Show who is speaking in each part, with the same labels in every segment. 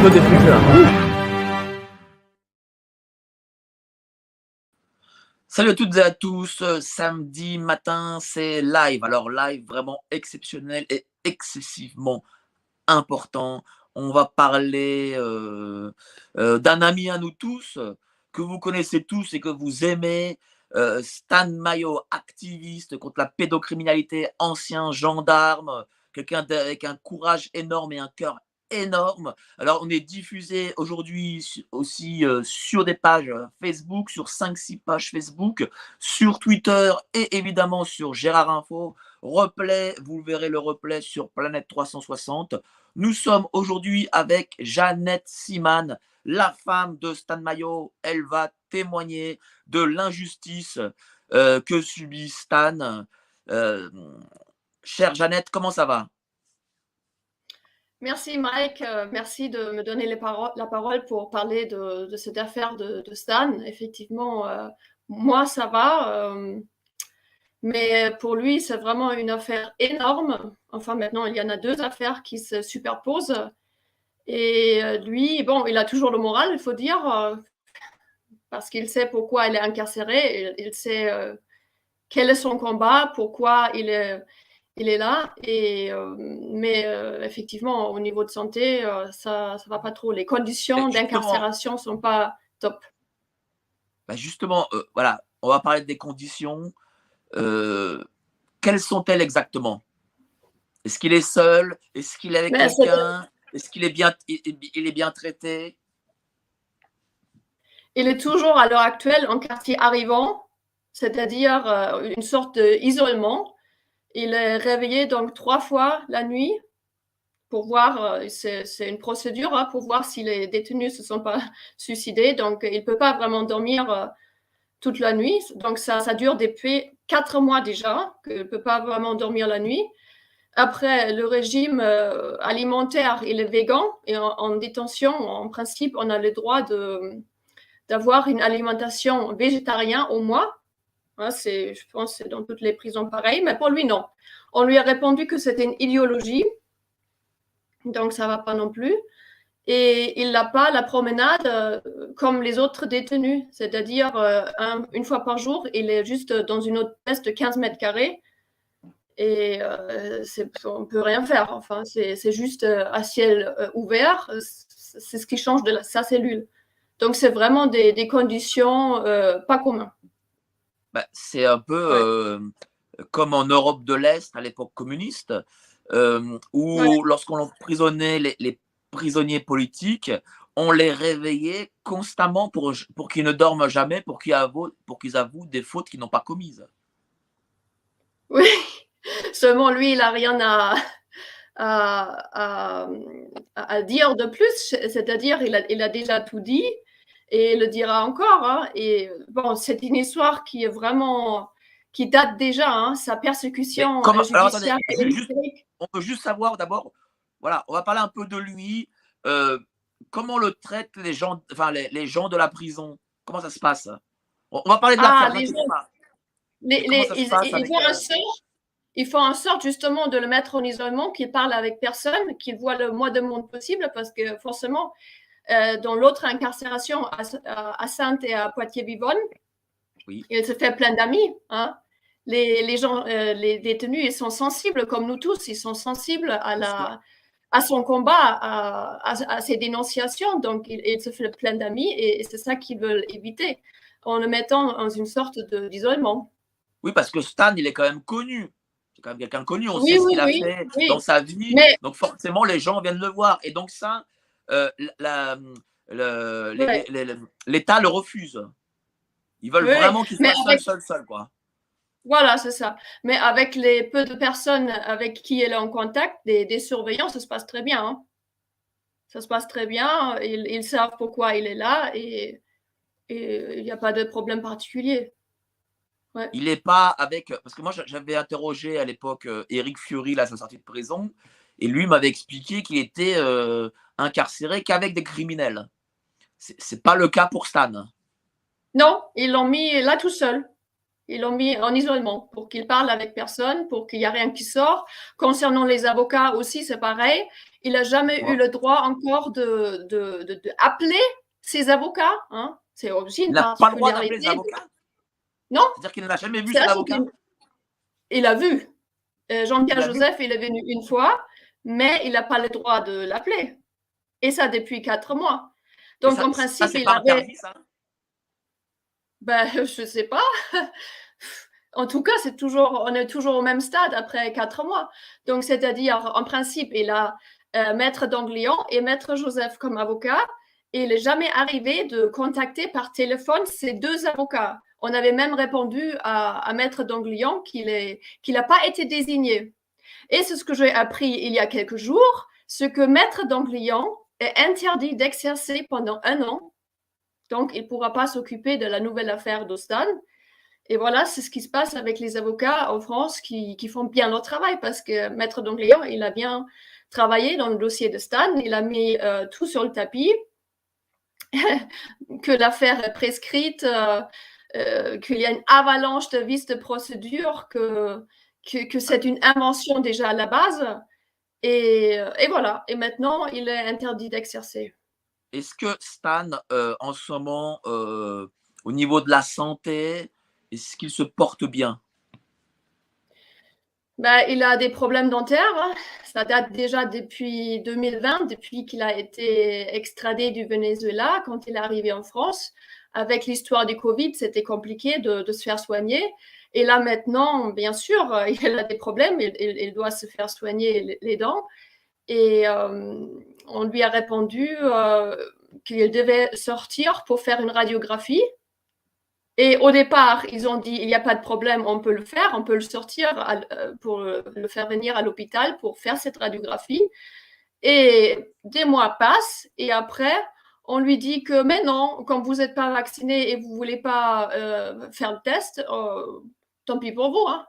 Speaker 1: que des trucs là. Salut à toutes et à tous, samedi matin, c'est live. Alors live vraiment exceptionnel et excessivement important. On va parler d'un ami à nous tous, que vous connaissez tous et que vous aimez, Stan Mayo, activiste contre la pédocriminalité, ancien gendarme, quelqu'un avec un courage énorme et un cœur énorme. Alors on est diffusé aujourd'hui aussi sur des pages Facebook, sur 5-6 pages Facebook, sur Twitter et évidemment sur Gérard Info. Replay, vous verrez le replay sur Planète 360. Nous sommes aujourd'hui avec Jeannette Siman, la femme de Stan Mayo. Elle va témoigner de l'injustice que subit Stan. Chère Jeannette, comment ça va?
Speaker 2: Merci Mike, merci de me donner la parole pour parler de cette affaire de Stan. Effectivement, moi ça va, mais pour lui c'est vraiment une affaire énorme. Enfin maintenant il y en a deux affaires qui se superposent. Et lui, bon, il a toujours le moral, il faut dire, parce qu'il sait pourquoi il est incarcéré, il sait quel est son combat, pourquoi il est là. Mais effectivement, au niveau de santé, ça va pas trop. Les conditions d'incarcération sont pas top.
Speaker 1: Justement, voilà, on va parler des conditions. Quelles sont-elles exactement? Est-ce qu'il est seul? Est-ce qu'il est avec quelqu'un? Est-ce qu'il est bien traité?
Speaker 2: Il est toujours à l'heure actuelle en quartier arrivant, c'est-à-dire une sorte d'isolement. Il est réveillé donc 3 fois la nuit pour voir, c'est une procédure pour voir si les détenus ne se sont pas suicidés. Donc, il ne peut pas vraiment dormir toute la nuit. Donc, ça dure depuis 4 mois déjà, qu'il ne peut pas vraiment dormir la nuit. Après, le régime alimentaire, il est végan. Et en détention, en principe, on a le droit d'avoir une alimentation végétarienne au mois. Je pense que c'est dans toutes les prisons pareil, mais pour lui, non. On lui a répondu que c'était une idéologie, donc ça ne va pas non plus. Et il n'a pas la promenade comme les autres détenus, c'est-à-dire une fois par jour, il est juste dans une autre pièce de 15 mètres carrés et on ne peut rien faire. Enfin, c'est juste à ciel ouvert, c'est ce qui change de sa cellule. Donc, c'est vraiment des conditions pas communes.
Speaker 1: C'est un peu comme en Europe de l'Est à l'époque communiste, où lorsqu'on emprisonnait les prisonniers politiques, on les réveillait constamment pour qu'ils ne dorment jamais, pour qu'ils avouent des fautes qu'ils n'ont pas commises.
Speaker 2: Oui, seulement lui, il n'a rien à dire de plus, c'est-à-dire il a déjà tout dit et il le dira encore. Et bon, c'est une histoire qui date déjà, sa persécution judiciaire.
Speaker 1: Alors, attendez, on peut juste savoir d'abord, voilà, on va parler un peu de lui. Comment le traitent les gens, enfin les gens de la prison? Comment ça se passe? On va parler de l'affaire.
Speaker 2: Ils font en sorte justement de le mettre en isolement, qu'il parle avec personne, qu'il voit le moins de monde possible, parce que forcément, dans l'autre incarcération à Sainte et à Poitiers-Bivonne, il se fait plein d'amis. Les gens, les détenus, ils sont sensibles comme nous tous, ils sont sensibles à son combat, à ses dénonciations. Donc, il se fait plein d'amis et c'est ça qu'ils veulent éviter en le mettant dans une sorte d'isolement.
Speaker 1: Oui, parce que Stan, il est quand même connu. C'est quand même quelqu'un de connu. On sait ce qu'il a fait dans sa vie. Donc, forcément, les gens viennent le voir. Et donc, ça, l'État le refuse. Ils veulent vraiment qu'il soit seul, quoi.
Speaker 2: Voilà, c'est ça. Mais avec les peu de personnes avec qui elle est en contact, des surveillants, ça se passe très bien. Ça se passe très bien. Ils savent pourquoi il est là et il n'y a pas de problème particulier. Ouais.
Speaker 1: Il n'est pas avec. Parce que moi, j'avais interrogé à l'époque Éric Fiory, là, à sa sortie de prison, et lui m'avait expliqué qu'il était incarcéré qu'avec des criminels. C'est pas le cas pour Stan.
Speaker 2: Non, ils l'ont mis là tout seul. Ils l'ont mis en isolement pour qu'il parle avec personne, pour qu'il n'y a rien qui sort. Concernant les avocats aussi, c'est pareil. Il n'a jamais eu le droit encore d'appeler ses avocats. Hein. C'est aussi
Speaker 1: Il
Speaker 2: une
Speaker 1: n'a pas le droit d'appeler les
Speaker 2: particularité.
Speaker 1: avocats?
Speaker 2: Non,
Speaker 1: C'est-à-dire qu'il n'a jamais vu
Speaker 2: c'est
Speaker 1: son
Speaker 2: là
Speaker 1: avocat?
Speaker 2: il a vu. Jean-Pierre
Speaker 1: Il a vu?
Speaker 2: Joseph, il est venu une fois, mais il n'a pas le droit de l'appeler. Et ça depuis 4 mois.
Speaker 1: Mais
Speaker 2: Donc, en
Speaker 1: ça
Speaker 2: principe,
Speaker 1: c'est
Speaker 2: il
Speaker 1: pas
Speaker 2: avait.
Speaker 1: interdit, ça?
Speaker 2: Ben, je ne sais pas. En tout cas, on est toujours au même stade après 4 mois. Donc, c'est-à-dire, en principe, il a Maître Danglian et Maître Joseph comme avocat. Et il n'est jamais arrivé de contacter par téléphone ces 2 avocats. On avait même répondu à Maître Danglian qu'il n'a pas été désigné. Et c'est ce que j'ai appris il y a quelques jours, ce que Maître Danglian est interdit d'exercer pendant 1 an. Donc, il ne pourra pas s'occuper de la nouvelle affaire de Stan. Et voilà, c'est ce qui se passe avec les avocats en France qui font bien leur travail parce que Maître Danglian, il a bien travaillé dans le dossier de Stan, il a mis tout sur le tapis, que l'affaire est prescrite, qu'il y a une avalanche de vices de procédure, que c'est une invention déjà à la base. Et voilà. Et maintenant, il est interdit d'exercer.
Speaker 1: Est-ce que Stan, en ce moment, au niveau de la santé, est-ce qu'il se porte bien?
Speaker 2: Ben, il a des problèmes dentaires. Hein. Ça date déjà depuis 2020, depuis qu'il a été extradé du Venezuela quand il est arrivé en France. Avec l'histoire du Covid, c'était compliqué de se faire soigner. Et là maintenant, bien sûr, il a des problèmes. Il doit se faire soigner les dents. Et on lui a répondu qu'il devait sortir pour faire une radiographie. Et au départ, ils ont dit, il n'y a pas de problème, on peut le faire, on peut le sortir pour le faire venir à l'hôpital pour faire cette radiographie. Et des mois passent et après, on lui dit que, mais non, comme vous n'êtes pas vacciné et vous ne voulez pas faire le test, tant pis pour vous. Hein.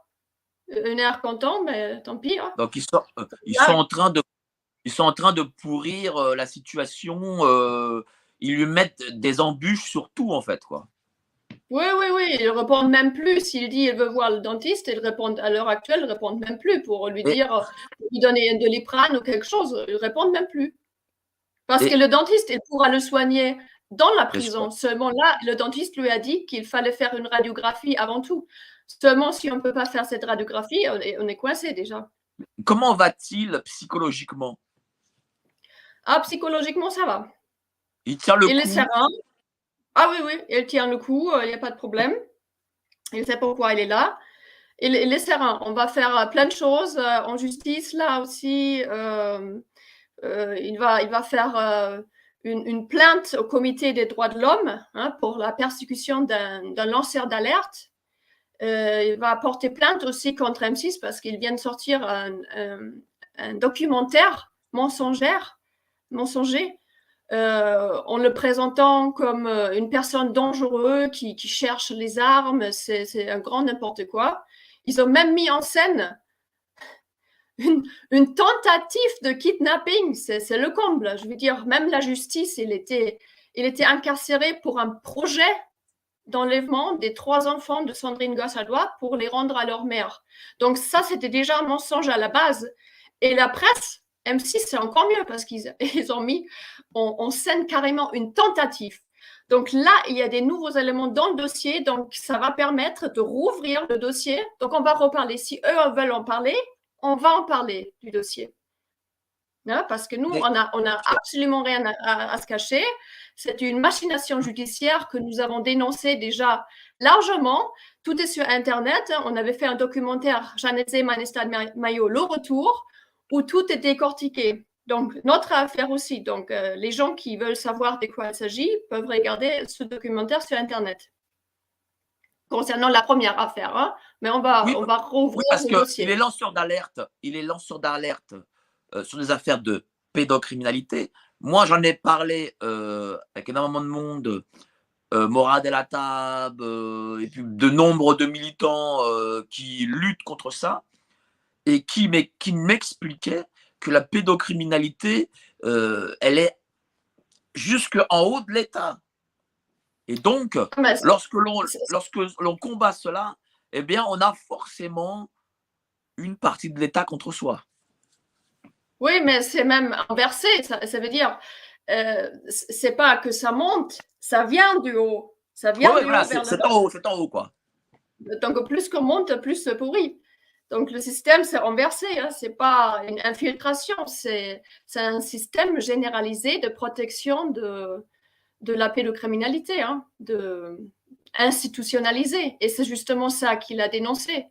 Speaker 2: Une heure content, mais tant pis. Hein.
Speaker 1: Donc ils sont en train de pourrir la situation. Ils lui mettent des embûches sur tout, en fait, quoi.
Speaker 2: Oui, oui, oui, ils répondent même plus. S'il dit qu'il veut voir le dentiste, ils répondent, à l'heure actuelle, ils répondent même plus pour lui
Speaker 1: Et,
Speaker 2: dire, pour lui donner un Doliprane ou quelque chose. Ils répondent même plus. Parce que
Speaker 1: et
Speaker 2: le dentiste, il pourra le soigner dans la
Speaker 1: bien sûr.
Speaker 2: prison. Seulement là, le dentiste lui a dit qu'il fallait faire une radiographie avant tout. Seulement si on ne peut pas faire cette radiographie, on est coincé déjà.
Speaker 1: Comment va-t-il psychologiquement?
Speaker 2: Ah, psychologiquement, ça va.
Speaker 1: Il tient le
Speaker 2: Il est
Speaker 1: coup?
Speaker 2: serein. Ah oui, oui, il tient le coup, il n'y a pas de problème. Il sait pourquoi il est là. Il est serein. On va faire plein de choses en justice là aussi. Il va faire une plainte au comité des droits de l'homme hein, pour la persécution d'un lanceur d'alerte. Il va porter plainte aussi contre M6 parce qu'il vient de sortir un documentaire mensonger en le présentant comme une personne dangereuse qui cherche les armes. C'est un grand n'importe quoi. Ils ont même mis en scène une tentative de kidnapping. C'est le comble. Je veux dire, même la justice, il était incarcéré pour un projet d'enlèvement des 3 enfants de Sandrine Gossadois pour les rendre à leur mère. Donc ça, c'était déjà un mensonge à la base. Et la presse, M6, c'est encore mieux parce qu'ils ont mis en scène carrément une tentative. Donc là, il y a des nouveaux éléments dans le dossier, donc ça va permettre de rouvrir le dossier. Donc on va reparler. Si eux veulent en parler, on va en parler du dossier. Hein, parce que nous, on a absolument rien à se cacher. C'est une machination judiciaire que nous avons dénoncée déjà largement. Tout est sur Internet. On avait fait un documentaire, Jeannette Zeman et Stan Mayo, le retour, où tout est décortiqué. Donc, notre affaire aussi. Donc, les gens qui veulent savoir de quoi il s'agit peuvent regarder ce documentaire sur Internet. Concernant la première affaire, hein, mais on va rouvrir le dossier.
Speaker 1: Il est lanceur d'alerte. Il est lanceur d'alerte sur des affaires de pédocriminalité. Moi, j'en ai parlé avec énormément de monde, Morad El Attab, et puis de nombre de militants qui luttent contre ça et qui m'expliquaient que la pédocriminalité, elle est jusqu'en haut de l'État. Et donc, lorsque l'on combat cela, eh bien, on a forcément une partie de l'État contre soi.
Speaker 2: Oui, mais c'est même inversé. Ça veut dire, c'est pas que ça monte, ça vient du haut. Ça
Speaker 1: Oui,
Speaker 2: vient
Speaker 1: ouais,
Speaker 2: du
Speaker 1: voilà,
Speaker 2: haut vers le
Speaker 1: c'est
Speaker 2: bas.
Speaker 1: en haut, quoi.
Speaker 2: Donc, plus qu'on monte, plus c'est pourri. Donc, le système s'est renversé. Hein. Ce n'est pas une infiltration, c'est un système généralisé de protection de la pédocriminalité, hein, institutionnalisé. Et c'est justement ça qu'il a dénoncé.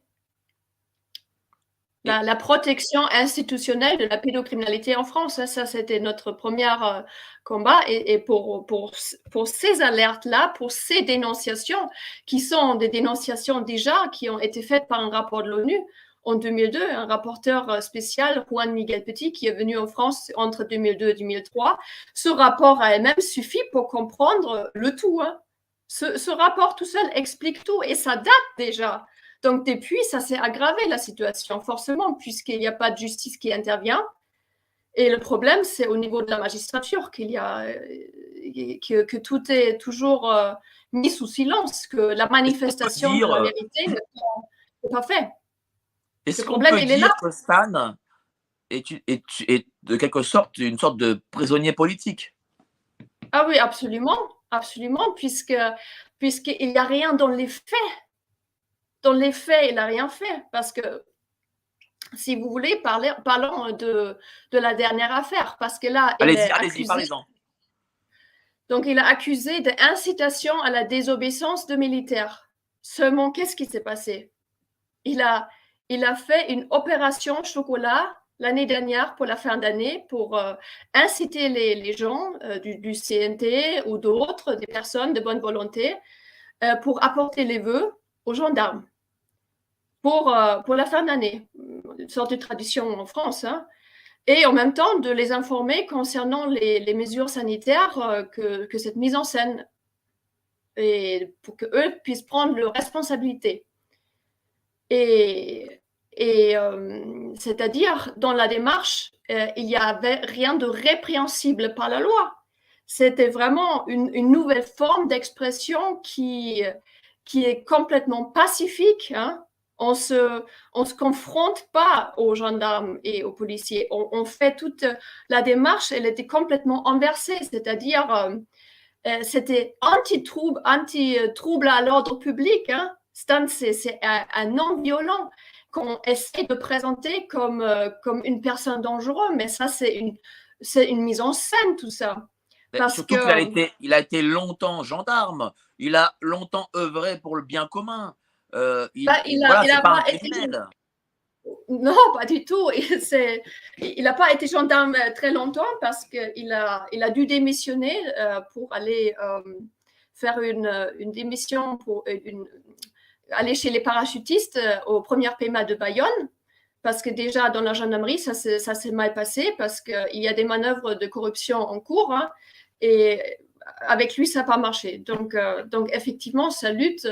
Speaker 1: Et
Speaker 2: La protection institutionnelle de la pédocriminalité en France, hein, ça c'était notre premier combat. Et pour ces alertes-là, pour ces dénonciations, qui sont des dénonciations déjà qui ont été faites par un rapport de l'ONU en 2002, un rapporteur spécial, Juan Miguel Petit, qui est venu en France entre 2002 et 2003. Ce rapport à elle-même suffit pour comprendre le tout. Hein. Ce rapport tout seul explique tout et ça date déjà. Donc, depuis, ça s'est aggravé la situation, forcément, puisqu'il n'y a pas de justice qui intervient. Et le problème, c'est au niveau de la magistrature que tout est toujours mis sous silence, que la
Speaker 1: est-ce qu'on peut
Speaker 2: manifestation de
Speaker 1: dire,
Speaker 2: la vérité n'est pas faite. Le
Speaker 1: est-ce qu'on
Speaker 2: problème,
Speaker 1: peut
Speaker 2: il est là.
Speaker 1: dire que Stan est de quelque sorte une sorte de prisonnier politique?
Speaker 2: Ah oui, absolument, absolument, puisqu'il n'y a rien dans les faits. Dans les faits, il n'a rien fait, parce que si vous voulez, parlons de la dernière affaire, parce que là, il est
Speaker 1: Allez-y,
Speaker 2: accusé.
Speaker 1: parlez-en.
Speaker 2: Donc, il est accusé d'incitation à la désobéissance de militaires. Seulement, qu'est-ce qui s'est passé? Il a fait une opération chocolat l'année dernière pour la fin d'année pour inciter les gens du CNT ou d'autres, des personnes de bonne volonté, pour apporter les vœux aux gendarmes pour la fin d'année. Une sorte de tradition en France. Hein. Et en même temps, de les informer concernant les mesures sanitaires que cette mise en scène, et pour qu'eux puissent prendre leurs responsabilités. Et c'est-à-dire, dans la démarche, il n'y avait rien de répréhensible par la loi. C'était vraiment une nouvelle forme d'expression qui est complètement pacifique. Hein. On se confronte pas aux gendarmes et aux policiers. On fait toute la démarche, elle était complètement inversée, c'est-à-dire c'était anti-trouble à l'ordre public. Hein. C'est un non-violent qu'on essaie de présenter comme une personne dangereuse, mais ça, c'est une mise en scène, tout ça. Parce
Speaker 1: Surtout
Speaker 2: que
Speaker 1: il a été longtemps gendarme, il a longtemps œuvré pour le bien commun. Voilà,
Speaker 2: il
Speaker 1: c'est
Speaker 2: a
Speaker 1: pas un
Speaker 2: pas été.
Speaker 1: criminel.
Speaker 2: Non, pas du tout. Il n'a pas été gendarme très longtemps parce qu'il a dû démissionner pour aller faire une démission pour aller chez les parachutistes au premier PMA de Bayonne. Parce que déjà, dans la gendarmerie, ça s'est mal passé parce qu'il y a des manœuvres de corruption en cours. Hein, et avec lui, ça n'a pas marché. Donc, effectivement, sa lutte,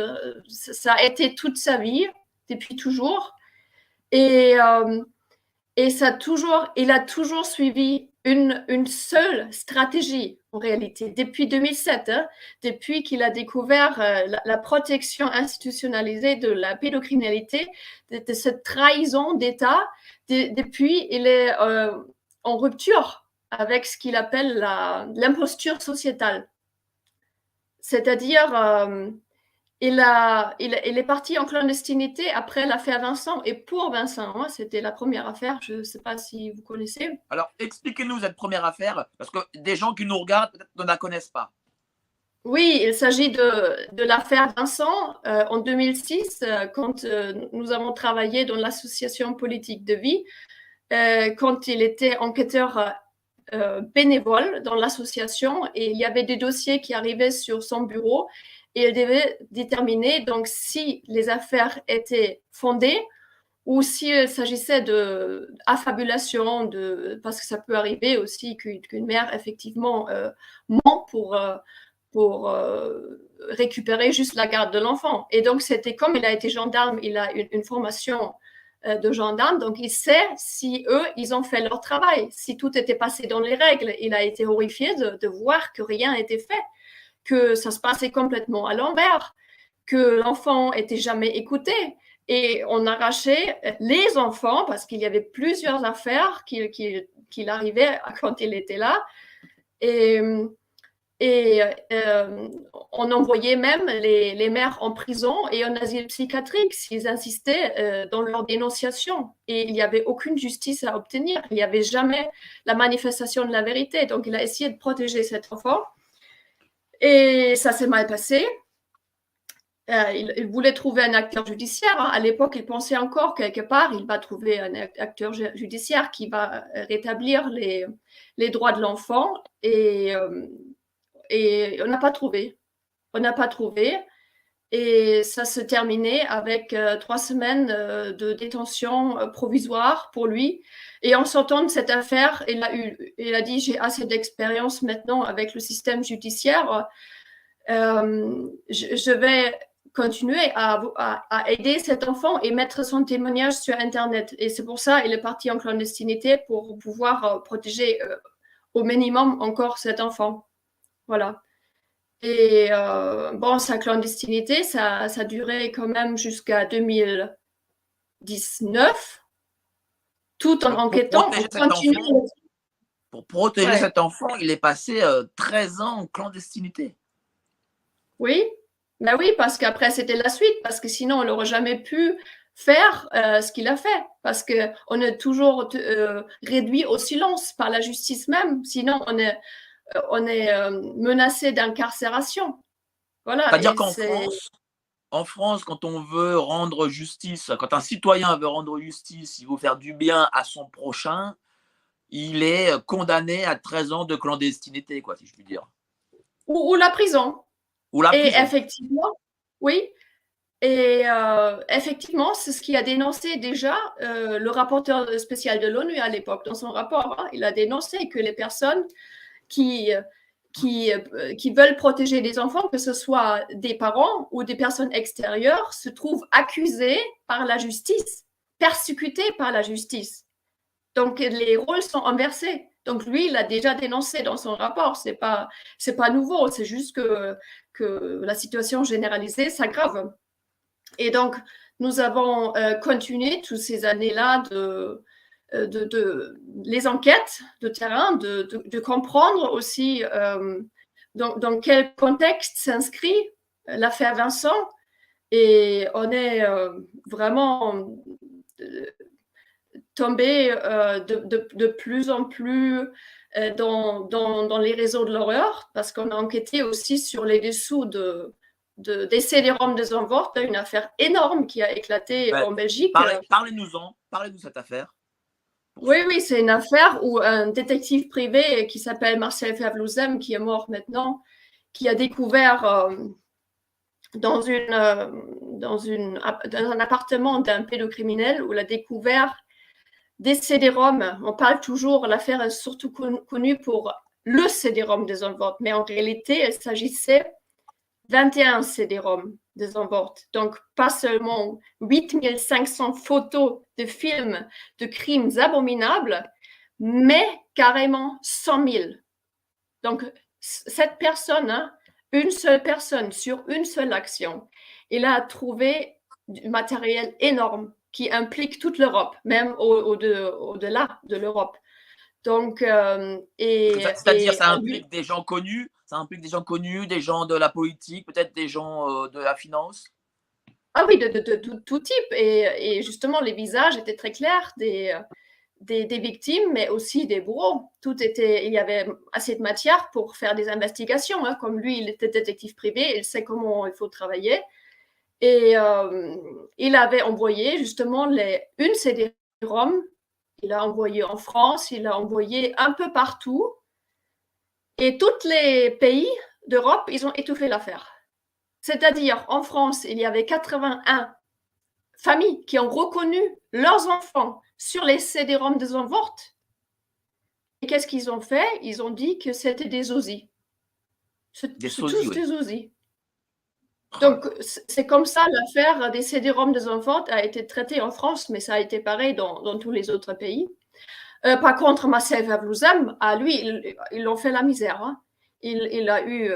Speaker 2: ça a été toute sa vie, depuis toujours. Et il a toujours suivi une seule stratégie, en réalité, depuis 2007, hein, depuis qu'il a découvert la protection institutionnalisée de la pédocriminalité, de cette trahison d'État. Depuis, il est en rupture avec ce qu'il appelle l'imposture sociétale. C'est-à-dire, il est parti en clandestinité après l'affaire Vincent et pour Vincent. Hein, c'était la première affaire. Je ne sais pas si vous connaissez.
Speaker 1: Alors, expliquez-nous cette première affaire, parce que des gens qui nous regardent peut-être ne la connaissent pas.
Speaker 2: Oui, il s'agit de l'affaire Vincent en 2006, quand nous avons travaillé dans l'association politique de vie, quand il était enquêteur bénévole dans l'association et il y avait des dossiers qui arrivaient sur son bureau et il devait déterminer donc si les affaires étaient fondées ou s'il s'agissait d'affabulation, parce que ça peut arriver aussi qu'une mère effectivement ment pour récupérer juste la garde de l'enfant. Et donc, c'était comme il a été gendarme, il a une formation de gendarme, donc il sait si eux, ils ont fait leur travail, si tout était passé dans les règles. Il a été horrifié de voir que rien n'était fait, que ça se passait complètement à l'envers, que l'enfant était jamais écouté, et on arrachait les enfants parce qu'il y avait plusieurs affaires qu'il arrivait quand il était là. Et on envoyait même les mères en prison et en asile psychiatrique s'ils insistaient dans leur dénonciation. Et il n'y avait aucune justice à obtenir. Il n'y avait jamais la manifestation de la vérité. Donc, il a essayé de protéger cet enfant. Et ça s'est mal passé. Il voulait trouver un acteur judiciaire. À l'époque, il pensait encore quelque part, il va trouver un acteur judiciaire qui va rétablir les droits de l'enfant. Et on n'a pas trouvé. On n'a pas trouvé. Et ça se terminait avec 3 semaines de détention provisoire pour lui. Et en sortant de cette affaire, il a dit, j'ai assez d'expérience maintenant avec le système judiciaire. Je vais continuer à aider cet enfant et mettre son témoignage sur Internet. Et c'est pour ça qu'il est parti en clandestinité pour pouvoir protéger au minimum encore cet enfant. Voilà. Et bon, sa clandestinité, ça durait quand même jusqu'à 2019, tout en enquêtant, on continue.
Speaker 1: Pour protéger cet enfant, il est passé 13 ans en clandestinité.
Speaker 2: Oui, ben oui, parce qu'après, c'était la suite, parce que sinon, on n'aurait jamais pu faire ce qu'il a fait, parce qu'on est toujours réduit au silence par la justice même, sinon on est menacé d'incarcération. Voilà.
Speaker 1: C'est-à-dire qu'en France, quand on veut rendre justice, quand un citoyen veut rendre justice, il veut faire du bien à son prochain, il est condamné à 13 ans de clandestinité, quoi, si je puis dire.
Speaker 2: Ou la prison.
Speaker 1: Et
Speaker 2: effectivement, oui. Et effectivement, c'est ce qui a dénoncé déjà le rapporteur spécial de l'ONU à l'époque. Dans son rapport, hein, il a dénoncé que les personnes qui veulent protéger les enfants, que ce soit des parents ou des personnes extérieures, se trouvent accusées par la justice, persécutées par la justice. Donc, les rôles sont inversés. Donc, lui, il a déjà dénoncé dans son rapport. C'est pas nouveau. C'est juste que la situation généralisée s'aggrave. Et donc, nous avons continué toutes ces années-là les enquêtes de terrain, de comprendre aussi dans quel contexte s'inscrit l'affaire Vincent. Et on est vraiment tombé de plus en plus dans les réseaux de l'horreur, parce qu'on a enquêté aussi sur les dessous des CD-ROM de Zandvoort, une affaire énorme qui a éclaté en Belgique.
Speaker 1: Parlez-nous de cette affaire.
Speaker 2: Oui, c'est une affaire où un détective privé qui s'appelle Marcel Vervloesem, qui est mort maintenant, qui a découvert dans un appartement d'un pédocriminel, où il a découvert des CD-ROM. On parle toujours, l'affaire est surtout connue pour le CD-ROM de Zandvoort, mais en réalité, il s'agissait 21 CD-ROM de Zandvoort. Donc, pas seulement 8500 photos de films de crimes abominables, mais carrément 100 000. Donc, cette personne, hein, une seule personne sur une seule action, il a trouvé du matériel énorme qui implique toute l'Europe, même au-delà de l'Europe. Donc,
Speaker 1: c'est-à-dire, ça implique des gens connus, des gens de la politique, peut-être des gens de la finance.
Speaker 2: Ah oui, de tout type. Et justement, les visages étaient très clairs des victimes, mais aussi des bourreaux. Il y avait assez de matière pour faire des investigations. Hein. Comme lui, il était détective privé, il sait comment il faut travailler. Et il avait envoyé justement une CD-ROM. Il a envoyé en France, il a envoyé un peu partout. Et tous les pays d'Europe, ils ont étouffé l'affaire. C'est-à-dire, en France, il y avait 81 familles qui ont reconnu leurs enfants sur les CD-ROM de Zandvoort. Et qu'est-ce qu'ils ont fait? Ils ont dit que c'était des sosies. C'est tous des sosies. Donc, c'est comme ça, l'affaire des CD-ROM de Zandvoort a été traitée en France, mais ça a été pareil dans tous les autres pays. Par contre, Marcel Vervloesem, à lui, ils l'ont fait la misère. Hein. Il a eu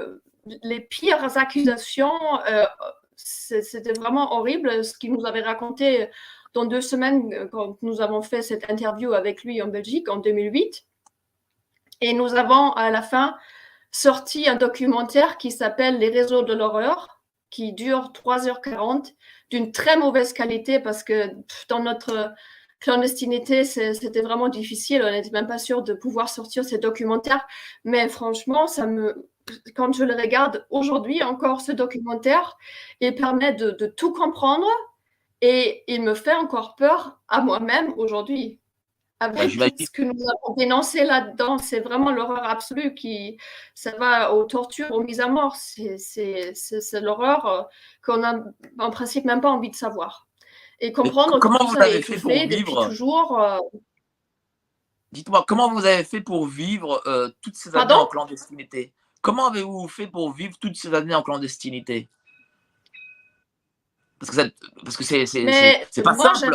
Speaker 2: les pires accusations c'était vraiment horrible ce qu'il nous avait raconté dans 2 semaines quand nous avons fait cette interview avec lui en Belgique en 2008. Et nous avons à la fin sorti un documentaire qui s'appelle Les réseaux de l'horreur, qui dure 3h40, d'une très mauvaise qualité parce que dans notre clandestinité, c'était vraiment difficile. On n'était même pas sûr de pouvoir sortir ces documentaires. Mais franchement, quand je le regarde aujourd'hui encore, ce documentaire, il permet de tout comprendre et il me fait encore peur à moi-même aujourd'hui.
Speaker 1: Ouais,
Speaker 2: Avec tout
Speaker 1: j'imagine.
Speaker 2: ce que nous avons dénoncé là-dedans, c'est vraiment l'horreur absolue ça va aux tortures, aux mises à mort. C'est l'horreur qu'on a en principe même pas envie de savoir. Et
Speaker 1: Mais
Speaker 2: comprendre que
Speaker 1: comment
Speaker 2: tout
Speaker 1: vous
Speaker 2: ça a
Speaker 1: avez
Speaker 2: été
Speaker 1: fait pour
Speaker 2: fait depuis
Speaker 1: vivre?
Speaker 2: toujours.
Speaker 1: Dites-moi, comment vous avez fait pour vivre toutes ces années
Speaker 2: Pardon?
Speaker 1: en clandestinité? Comment avez-vous fait pour vivre toutes ces années en clandestinité? Parce que, parce que
Speaker 2: Mais
Speaker 1: c'est pas
Speaker 2: moi,
Speaker 1: simple.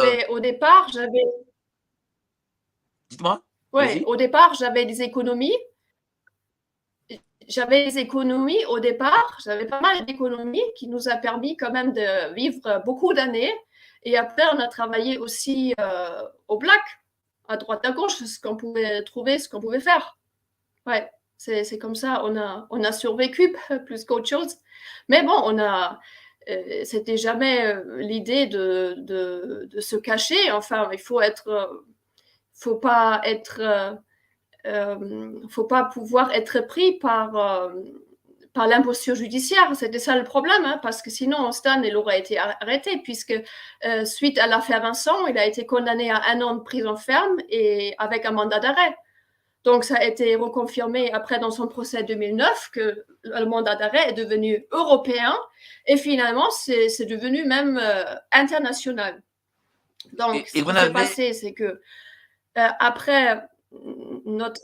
Speaker 1: Dites-moi,
Speaker 2: ouais,
Speaker 1: allez-y.
Speaker 2: au départ, j'avais des économies. J'avais des économies au départ, j'avais pas mal d'économies qui nous a permis quand même de vivre beaucoup d'années. Et après, on a travaillé aussi au black, à droite à gauche, ce qu'on pouvait trouver, ce qu'on pouvait faire. Ouais, c'est comme ça, on a survécu plus qu'autre chose. Mais bon, c'était jamais l'idée de se cacher. Enfin, faut pas être faut pas pouvoir être pris par l'imposture judiciaire. C'était ça le problème, hein, parce que sinon, Stan, il aurait été arrêté, puisque suite à l'affaire Vincent, il a été condamné à 1 an de prison ferme et avec un mandat d'arrêt. Donc, ça a été reconfirmé après dans son procès 2009 que le mandat d'arrêt est devenu européen et finalement, c'est devenu même international. Donc,
Speaker 1: Et
Speaker 2: ce
Speaker 1: vous
Speaker 2: qui s'est
Speaker 1: n'avez...
Speaker 2: passé, c'est que après notre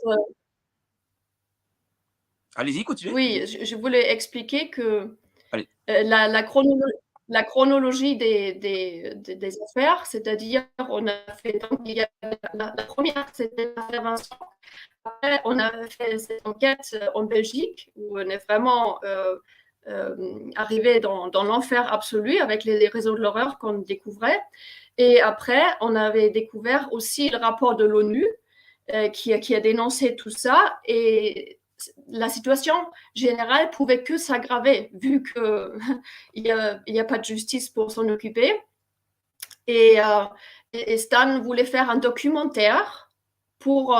Speaker 1: Allez-y, continuez,
Speaker 2: Oui,
Speaker 1: allez-y.
Speaker 2: je voulais expliquer que
Speaker 1: Allez.
Speaker 2: la chronologie des affaires, c'est-à-dire on a fait donc il y a la première, c'était l'affaire Vincent. Après, on a fait cette enquête en Belgique où on est vraiment arrivé dans l'enfer absolu avec les réseaux de l'horreur qu'on découvrait. Et après, on avait découvert aussi le rapport de l'ONU qui a dénoncé tout ça. Et la situation générale pouvait que s'aggraver vu qu'il n'y a pas de justice pour s'en occuper. Et, et Stan voulait faire un documentaire pour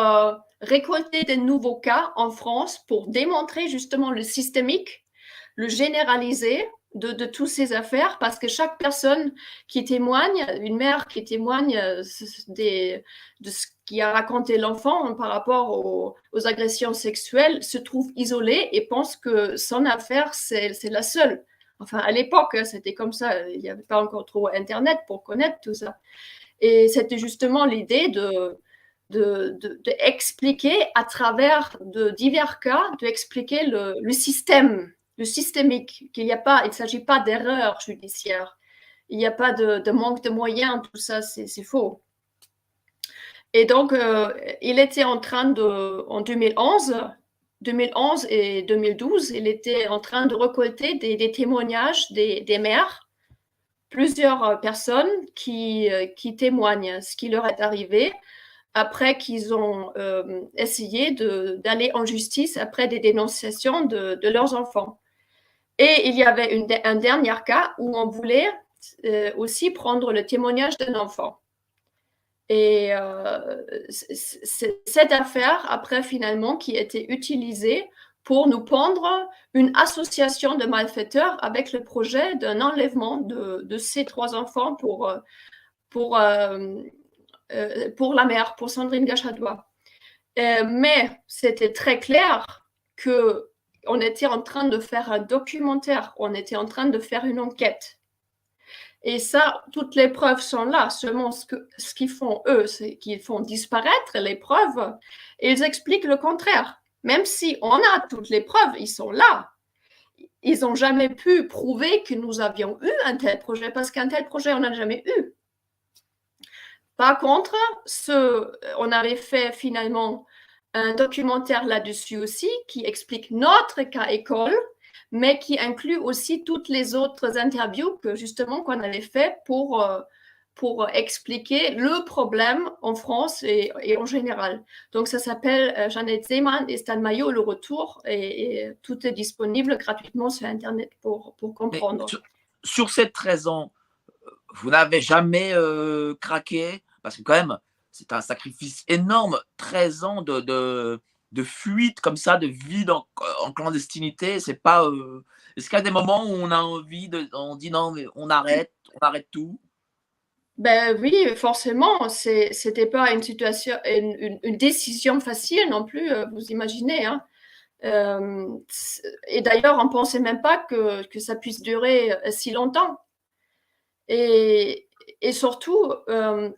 Speaker 2: récolter des nouveaux cas en France pour démontrer justement le systémique, le généralisé de toutes ces affaires, parce que chaque personne qui témoigne, une mère qui témoigne de ce qui a raconté l'enfant par rapport aux agressions sexuelles, se trouve isolée et pense que son affaire, c'est la seule. Enfin, à l'époque, c'était comme ça. Il n'y avait pas encore trop Internet pour connaître tout ça. Et c'était justement l'idée d'expliquer à travers de divers cas, d'expliquer le système, le systémique, qu'il n'y a pas, il ne s'agit pas d'erreur judiciaire, il n'y a pas de manque de moyens, tout ça, c'est faux. Et donc, il était en train en 2011 et 2012, il était en train de récolter des témoignages des mères, plusieurs personnes qui témoignent ce qui leur est arrivé après qu'ils ont essayé d'aller en justice après des dénonciations de leurs enfants. Et il y avait un dernier cas où on voulait aussi prendre le témoignage d'un enfant. Et cette affaire, après finalement, qui a été utilisée pour nous pendre une association de malfaiteurs avec le projet d'un enlèvement de ces 3 enfants pour la mère, pour Sandrine Gachadois. Mais c'était très clair qu'on était en train de faire un documentaire, on était en train de faire une enquête. Et ça, toutes les preuves sont là. Seulement, ce qu'ils font, eux, c'est qu'ils font disparaître les preuves et ils expliquent le contraire. Même si on a toutes les preuves, ils sont là. Ils n'ont jamais pu prouver que nous avions eu un tel projet, parce qu'un tel projet, on n'a jamais eu. Par contre, on avait fait finalement un documentaire là-dessus aussi qui explique notre cas école, mais qui inclut aussi toutes les autres interviews que justement qu'on avait fait pour expliquer le problème en France et en général. Donc ça s'appelle Jeannette Seemann et Stan Mayo, le retour, et tout est disponible gratuitement sur Internet pour
Speaker 1: Mais
Speaker 2: comprendre.
Speaker 1: sur ces 13 ans, vous n'avez jamais craqué? Parce que quand même, c'est un sacrifice énorme, 13 ans de fuite comme ça, de vie en clandestinité. C'est pas. Est-ce qu'il y a des moments où on a envie on dit non, mais on arrête tout?
Speaker 2: Ben oui, forcément, c'était pas une situation, une décision facile non plus, vous imaginez, hein. Et d'ailleurs, on pensait même pas que ça puisse durer si longtemps. Et, et surtout,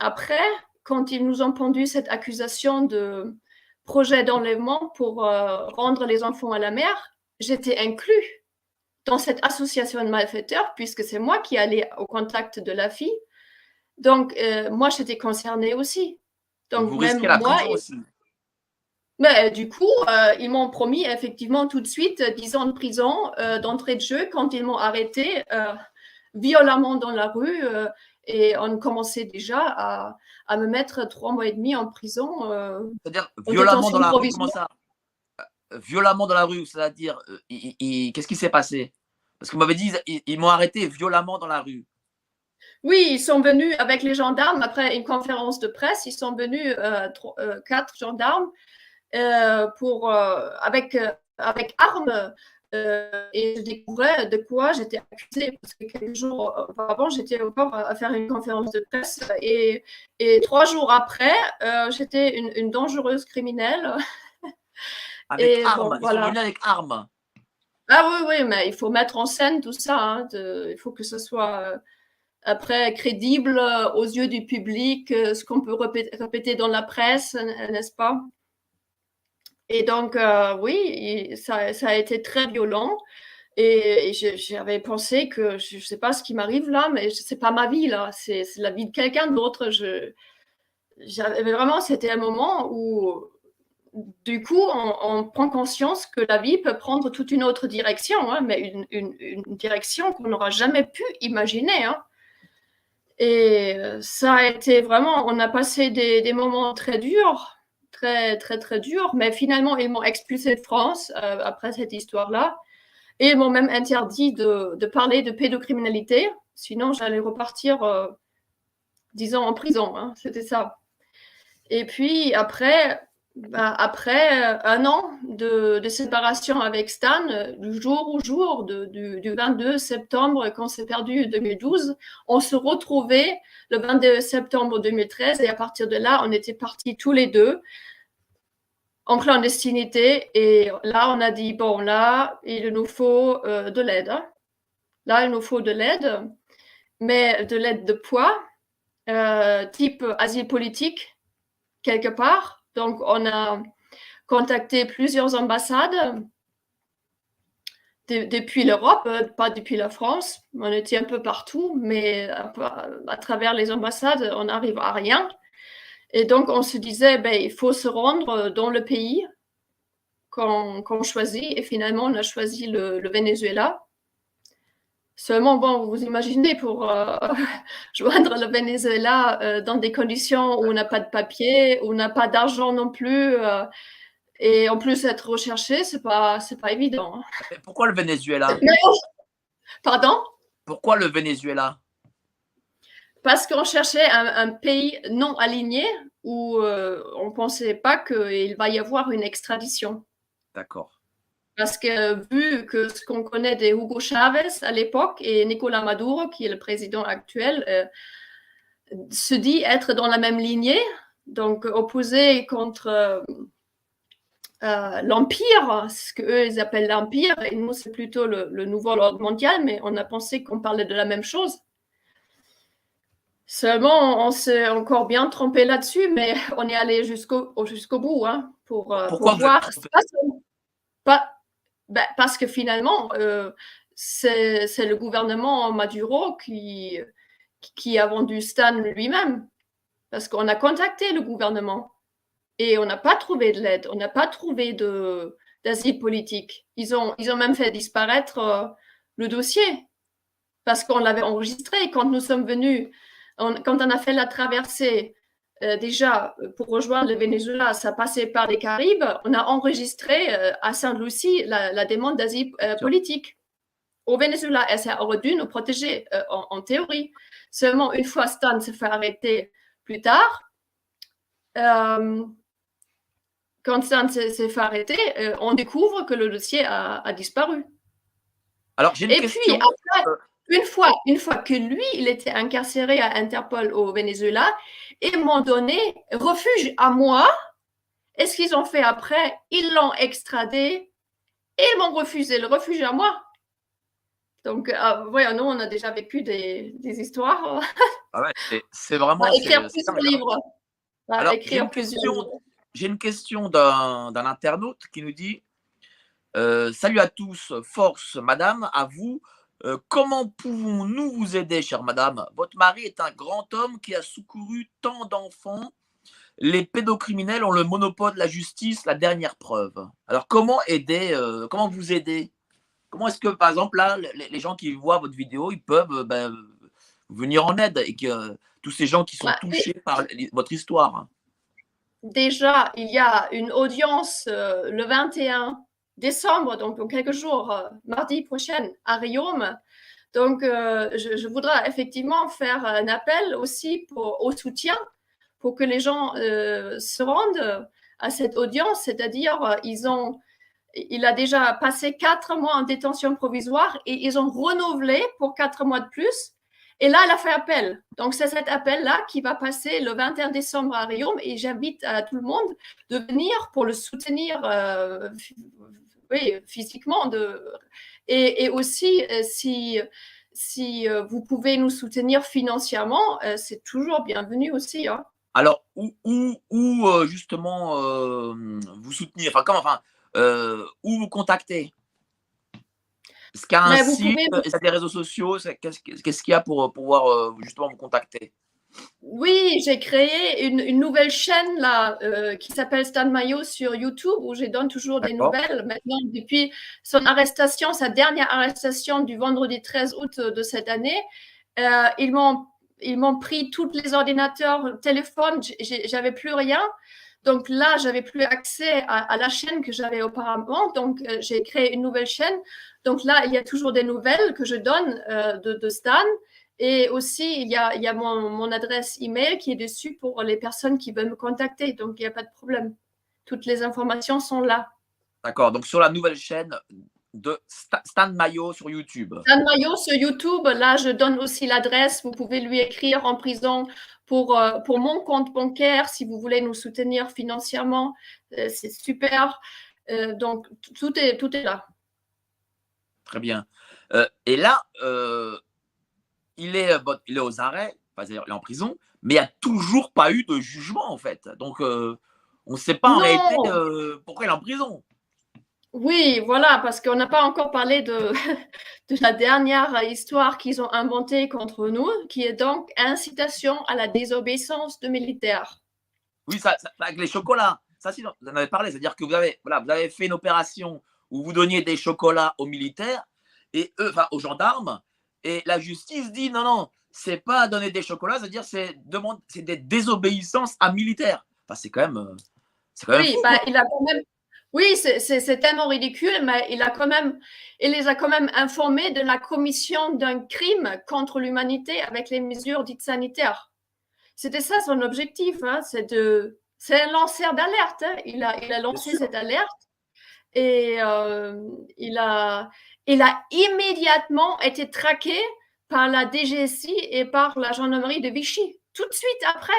Speaker 2: après, quand ils nous ont pendu cette accusation de projet d'enlèvement pour rendre les enfants à la mer, j'étais inclus dans cette association de malfaiteurs puisque c'est moi qui allais au contact de la fille. Donc, moi, j'étais concernée aussi.
Speaker 1: Donc
Speaker 2: Donc,
Speaker 1: vous
Speaker 2: même
Speaker 1: risquez la
Speaker 2: moi,
Speaker 1: prison aussi.
Speaker 2: mais du coup, ils m'ont promis effectivement tout de suite 10 ans de prison d'entrée de jeu quand ils m'ont arrêté violemment dans la rue et on commençait déjà à me mettre 3 mois et demi en prison
Speaker 1: C'est-à-dire
Speaker 2: en
Speaker 1: violemment dans
Speaker 2: détention
Speaker 1: la rue, comment
Speaker 2: provisoire.
Speaker 1: ça? Violemment dans la rue, c'est-à-dire, qu'est-ce qui s'est passé? Parce que vous m'avez dit, ils m'ont arrêté violemment dans la rue.
Speaker 2: Oui, ils sont venus avec les gendarmes après une conférence de presse. Ils sont venus 4 gendarmes avec armes. Et je découvrais de quoi j'étais accusée parce que quelques jours auparavant, j'étais encore à faire une conférence de presse et 3 jours après, j'étais une dangereuse criminelle.
Speaker 1: Avec
Speaker 2: Et bon,
Speaker 1: armes, ils sont
Speaker 2: voilà.
Speaker 1: venus avec armes.
Speaker 2: Ah oui, oui, mais il faut mettre en scène tout ça. Hein, il faut que ce soit après crédible aux yeux du public, ce qu'on peut répéter dans la presse, n'est-ce pas? Et donc, oui, ça a été très violent. Et j'avais pensé que je ne sais pas ce qui m'arrive là, mais c'est pas ma vie là, c'est la vie de quelqu'un d'autre. J'avais vraiment, c'était un moment où, du coup, on prend conscience que la vie peut prendre toute une autre direction, hein, mais une direction qu'on n'aura jamais pu imaginer. Hein. Et ça a été vraiment, on a passé des moments très durs, très, très, très durs, mais finalement, ils m'ont expulsé de France après cette histoire-là. Et ils m'ont même interdit de parler de pédocriminalité, sinon j'allais repartir 10 ans en prison, hein, c'était ça. Et puis après un an de séparation avec Stan, du jour au jour, du 22 septembre, quand c'est perdu 2012, on se retrouvait le 22 septembre 2013 et à partir de là, on était partis tous les deux en clandestinité. Et là, on a dit, bon, là, il nous faut de l'aide. Hein. Là, il nous faut de l'aide, mais de l'aide de poids, type asile politique, quelque part. Donc, on a contacté plusieurs ambassades depuis l'Europe, pas depuis la France. On était un peu partout, mais à travers les ambassades, on n'arrive à rien. Et donc, on se disait, ben, il faut se rendre dans le pays qu'on choisit. Et finalement, on a choisi le Venezuela. Seulement, bon, vous imaginez, pour joindre le Venezuela dans des conditions où on n'a pas de papier, où on n'a pas d'argent non plus, et en plus être recherché, c'est pas évident. Hein.
Speaker 1: Mais pourquoi le Venezuela?
Speaker 2: Pardon?
Speaker 1: Pourquoi le Venezuela?
Speaker 2: Parce qu'on cherchait un pays non aligné où on ne pensait pas qu'il va y avoir une extradition.
Speaker 1: D'accord.
Speaker 2: Parce que vu que ce qu'on connaît de Hugo Chavez à l'époque et Nicolas Maduro, qui est le président actuel, se dit être dans la même lignée, donc opposé contre l'Empire, ce qu'eux ils appellent l'Empire, et nous c'est plutôt le nouveau ordre mondial, mais on a pensé qu'on parlait de la même chose. Seulement, on s'est encore bien trompé là-dessus, mais on est allé jusqu'au bout hein, pour
Speaker 1: Pourquoi vous êtes
Speaker 2: voir.
Speaker 1: trompé?
Speaker 2: Parce que finalement, c'est le gouvernement Maduro qui a vendu Stan lui-même. Parce qu'on a contacté le gouvernement et on n'a pas trouvé de l'aide, on n'a pas trouvé d'asile politique. Ils ont même fait disparaître le dossier parce qu'on l'avait enregistré. Quand nous sommes venus, quand on a fait la traversée, déjà, pour rejoindre le Venezuela, ça passait par les Caraïbes, on a enregistré à Sainte-Lucie la demande d'asile politique au Venezuela. Et ça aurait dû nous protéger en théorie. Seulement, une fois Stan s'est fait arrêter plus tard, quand Stan s'est fait arrêter, on découvre que le dossier a disparu.
Speaker 1: Alors, j'ai une question.
Speaker 2: Puis, après, une fois que lui, il était incarcéré à Interpol au Venezuela, ils m'ont donné refuge à moi. Et ce qu'ils ont fait après, ils l'ont extradé et ils m'ont refusé le refuge à moi. Donc, voyons, nous, on a déjà vécu des histoires.
Speaker 1: Ah ouais, c'est vraiment.
Speaker 2: Écrire plusieurs livres.
Speaker 1: Alors,
Speaker 2: Écrire plusieurs livres.
Speaker 1: j'ai une question d'un internaute qui nous dit salut à tous, force, madame, à vous. Comment pouvons-nous vous aider, chère madame? Votre mari est un grand homme qui a secouru tant d'enfants. Les pédocriminels ont le monopole de la justice, la dernière preuve. Alors, comment aider comment vous aider? Comment est-ce que, par exemple, là, les gens qui voient votre vidéo, ils peuvent venir en aide et que tous ces gens qui sont touchés par votre histoire?
Speaker 2: Déjà, il y a une audience le 21 décembre, donc dans quelques jours, mardi prochain, à Riom. Donc, je voudrais effectivement faire un appel aussi au soutien pour que les gens se rendent à cette audience, c'est-à-dire il a déjà passé 4 mois en détention provisoire et ils ont renouvelé pour 4 mois de plus. Et là, elle a fait appel. Donc, c'est cet appel-là qui va passer le 21 décembre à Riom et j'invite tout le monde de venir pour le soutenir physiquement. Et aussi, si vous pouvez nous soutenir financièrement, c'est toujours bienvenu aussi. Hein.
Speaker 1: Alors, où justement vous soutenir? Enfin, comment, où vous contacter? Est-ce qu'il y a un site? Est-ce qu'il y a des réseaux sociaux? Qu'est-ce qu'il y a pour pouvoir justement vous contacter?
Speaker 2: Oui, j'ai créé une nouvelle chaîne là qui s'appelle Stan Mayo sur YouTube où je donne toujours des nouvelles. Maintenant, depuis son arrestation, sa dernière arrestation du vendredi 13 août de cette année, ils m'ont pris tous les ordinateurs, téléphones, j'avais plus rien. Donc là, j'avais plus accès à la chaîne que j'avais auparavant. Donc, j'ai créé une nouvelle chaîne. Donc là, il y a toujours des nouvelles que je donne de Stan. Et aussi, il y a mon adresse email qui est dessus pour les personnes qui veulent me contacter. Donc, il n'y a pas de problème. Toutes les informations sont là.
Speaker 1: D'accord. Donc, sur la nouvelle chaîne de Stan Mayo sur YouTube.
Speaker 2: Stan Mayo sur YouTube, là, je donne aussi l'adresse. Vous pouvez lui écrire en prison pour mon compte bancaire si vous voulez nous soutenir financièrement. C'est super. Donc, tout est là.
Speaker 1: Très bien. Et là, il est aux arrêts, c'est-à-dire il est en prison, mais il n'y a toujours pas eu de jugement, en fait. Donc, on ne sait pas en réalité pourquoi il est en prison.
Speaker 2: Oui, voilà, parce qu'on n'a pas encore parlé de la dernière histoire qu'ils ont inventée contre nous, qui est donc incitation à la désobéissance de militaires.
Speaker 1: Oui, ça avec les chocolats. Ça, si, vous en avez parlé. C'est-à-dire que vous avez fait une opération où vous donniez des chocolats aux militaires, et eux, aux gendarmes, et la justice dit non, c'est pas donner des chocolats, c'est-à-dire c'est des désobéissances à militaires. C'est quand même
Speaker 2: Oui,
Speaker 1: fou,
Speaker 2: il a quand même. Oui, c'est tellement ridicule, mais il les a quand même informés de la commission d'un crime contre l'humanité avec les mesures dites sanitaires. C'était ça son objectif, hein, c'est un lanceur d'alerte. Hein. Il a lancé cette alerte et il a immédiatement été traqué par la DGSI et par la gendarmerie de Vichy, tout de suite après.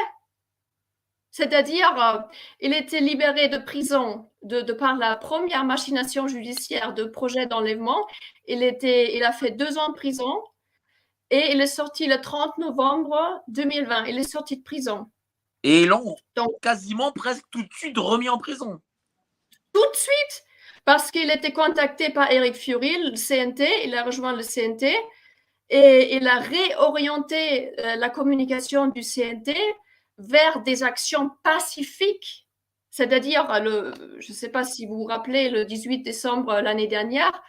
Speaker 2: C'est-à-dire, il était libéré de prison de par la première machination judiciaire de projet d'enlèvement. Il a fait 2 ans de prison et il est sorti le 30 novembre 2020. Il est sorti de prison.
Speaker 1: Et ils l'ont quasiment presque tout de suite remis en prison.
Speaker 2: Tout de suite, parce qu'il était contacté par Eric Fury, le CNT. Il a rejoint le CNT et il a réorienté la communication du CNT vers des actions pacifiques, C'est-à-dire, je ne sais pas si vous vous rappelez, le 18 décembre l'année dernière,